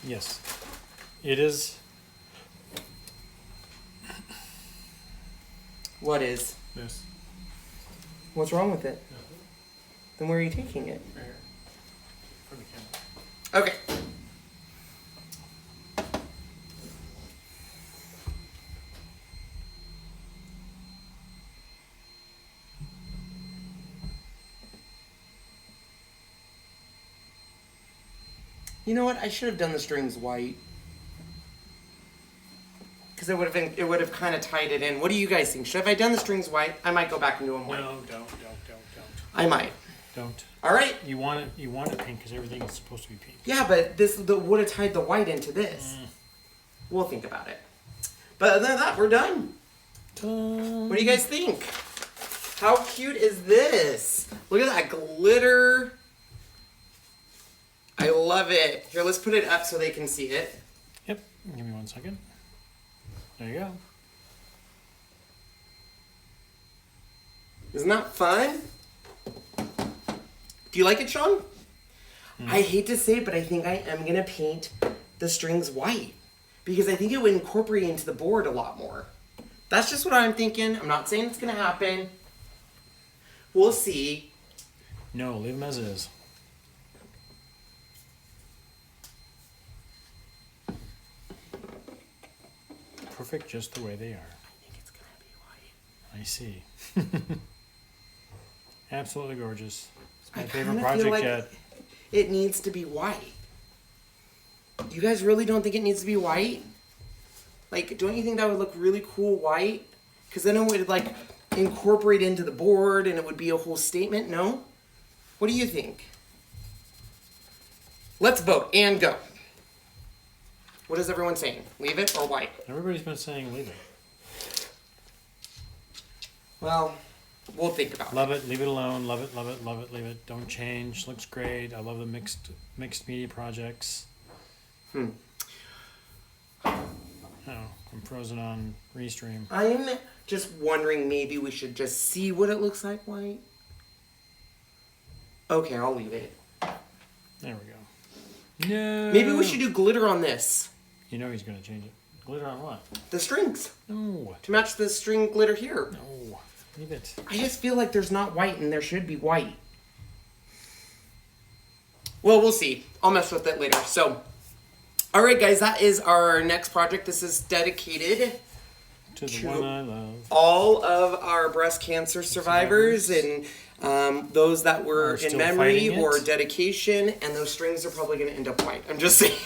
Yes. It is. What is? This. What's wrong with it? Then where are you taking it? Right here. For the camera. Okay. You know what? I should have done the strings white. Because it would have kind of tied it in. What do you guys think? Should have I done the strings white? I might go back and do them white. No, don't. I might. Don't. All right. You want it pink because everything is supposed to be pink. Yeah, but this would have tied the white into this. We'll think about it. But other than that, we're done. What do you guys think? How cute is this? Look at that glitter. I love it. Here, let's put it up so they can see it. Yep. Give me 1 second. There you go. Isn't that fun? Do you like it, Sean? I hate to say it, but I think I am going to paint the strings white. Because I think it would incorporate into the board a lot more. That's just what I'm thinking. I'm not saying it's going to happen. We'll see. No, leave them as is. Perfect just the way they are. I think it's going to be white. I see. Absolutely gorgeous. It's my I favorite kinda project feel like yet. it needs to be white. You guys really don't think it needs to be white? Like, don't you think that would look really cool white? Because then it would, like, incorporate into the board and it would be a whole statement, no? What do you think? Let's vote and go. What is everyone saying? Leave it or white? Everybody's been saying leave it. Well, we'll think about it. Love it, leave it alone. Love it, love it, love it, leave it. Don't change. Looks great. I love the mixed media projects. Oh, I'm frozen on Restream. I'm just wondering, maybe we should just see what it looks like white. Okay, I'll leave it. There we go. No. Maybe we should do glitter on this. You know he's going to change it. Glitter on what? The strings. No. To match the string glitter here. No. Leave it. I just feel like there's not white and there should be white. Well, we'll see. I'll mess with it later. So, all right, guys, that is our next project. This is dedicated To the one I love. all of our breast cancer survivors and those that were in still memory fighting it. or dedication, and those strings are probably going to end up white. I'm just saying.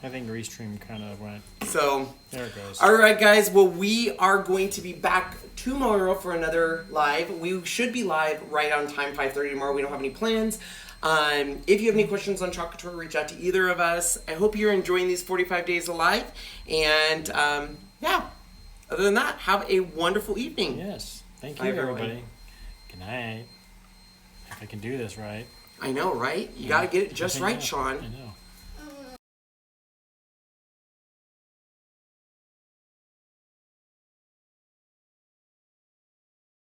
I think Restream kind of went. So, There it goes. all right, guys. Well, we are going to be back tomorrow for another live. We should be live right on time, 5:30 tomorrow. We don't have any plans. If you have any questions on Couture, reach out to either of us. I hope you're enjoying these 45 days alive. And yeah, other than that, have a wonderful evening. Yes. Thank Bye, you, everyone. everybody. Good night. If I can do this right. I know, right? You Yeah. got to get it just I right, know. Sean. I know.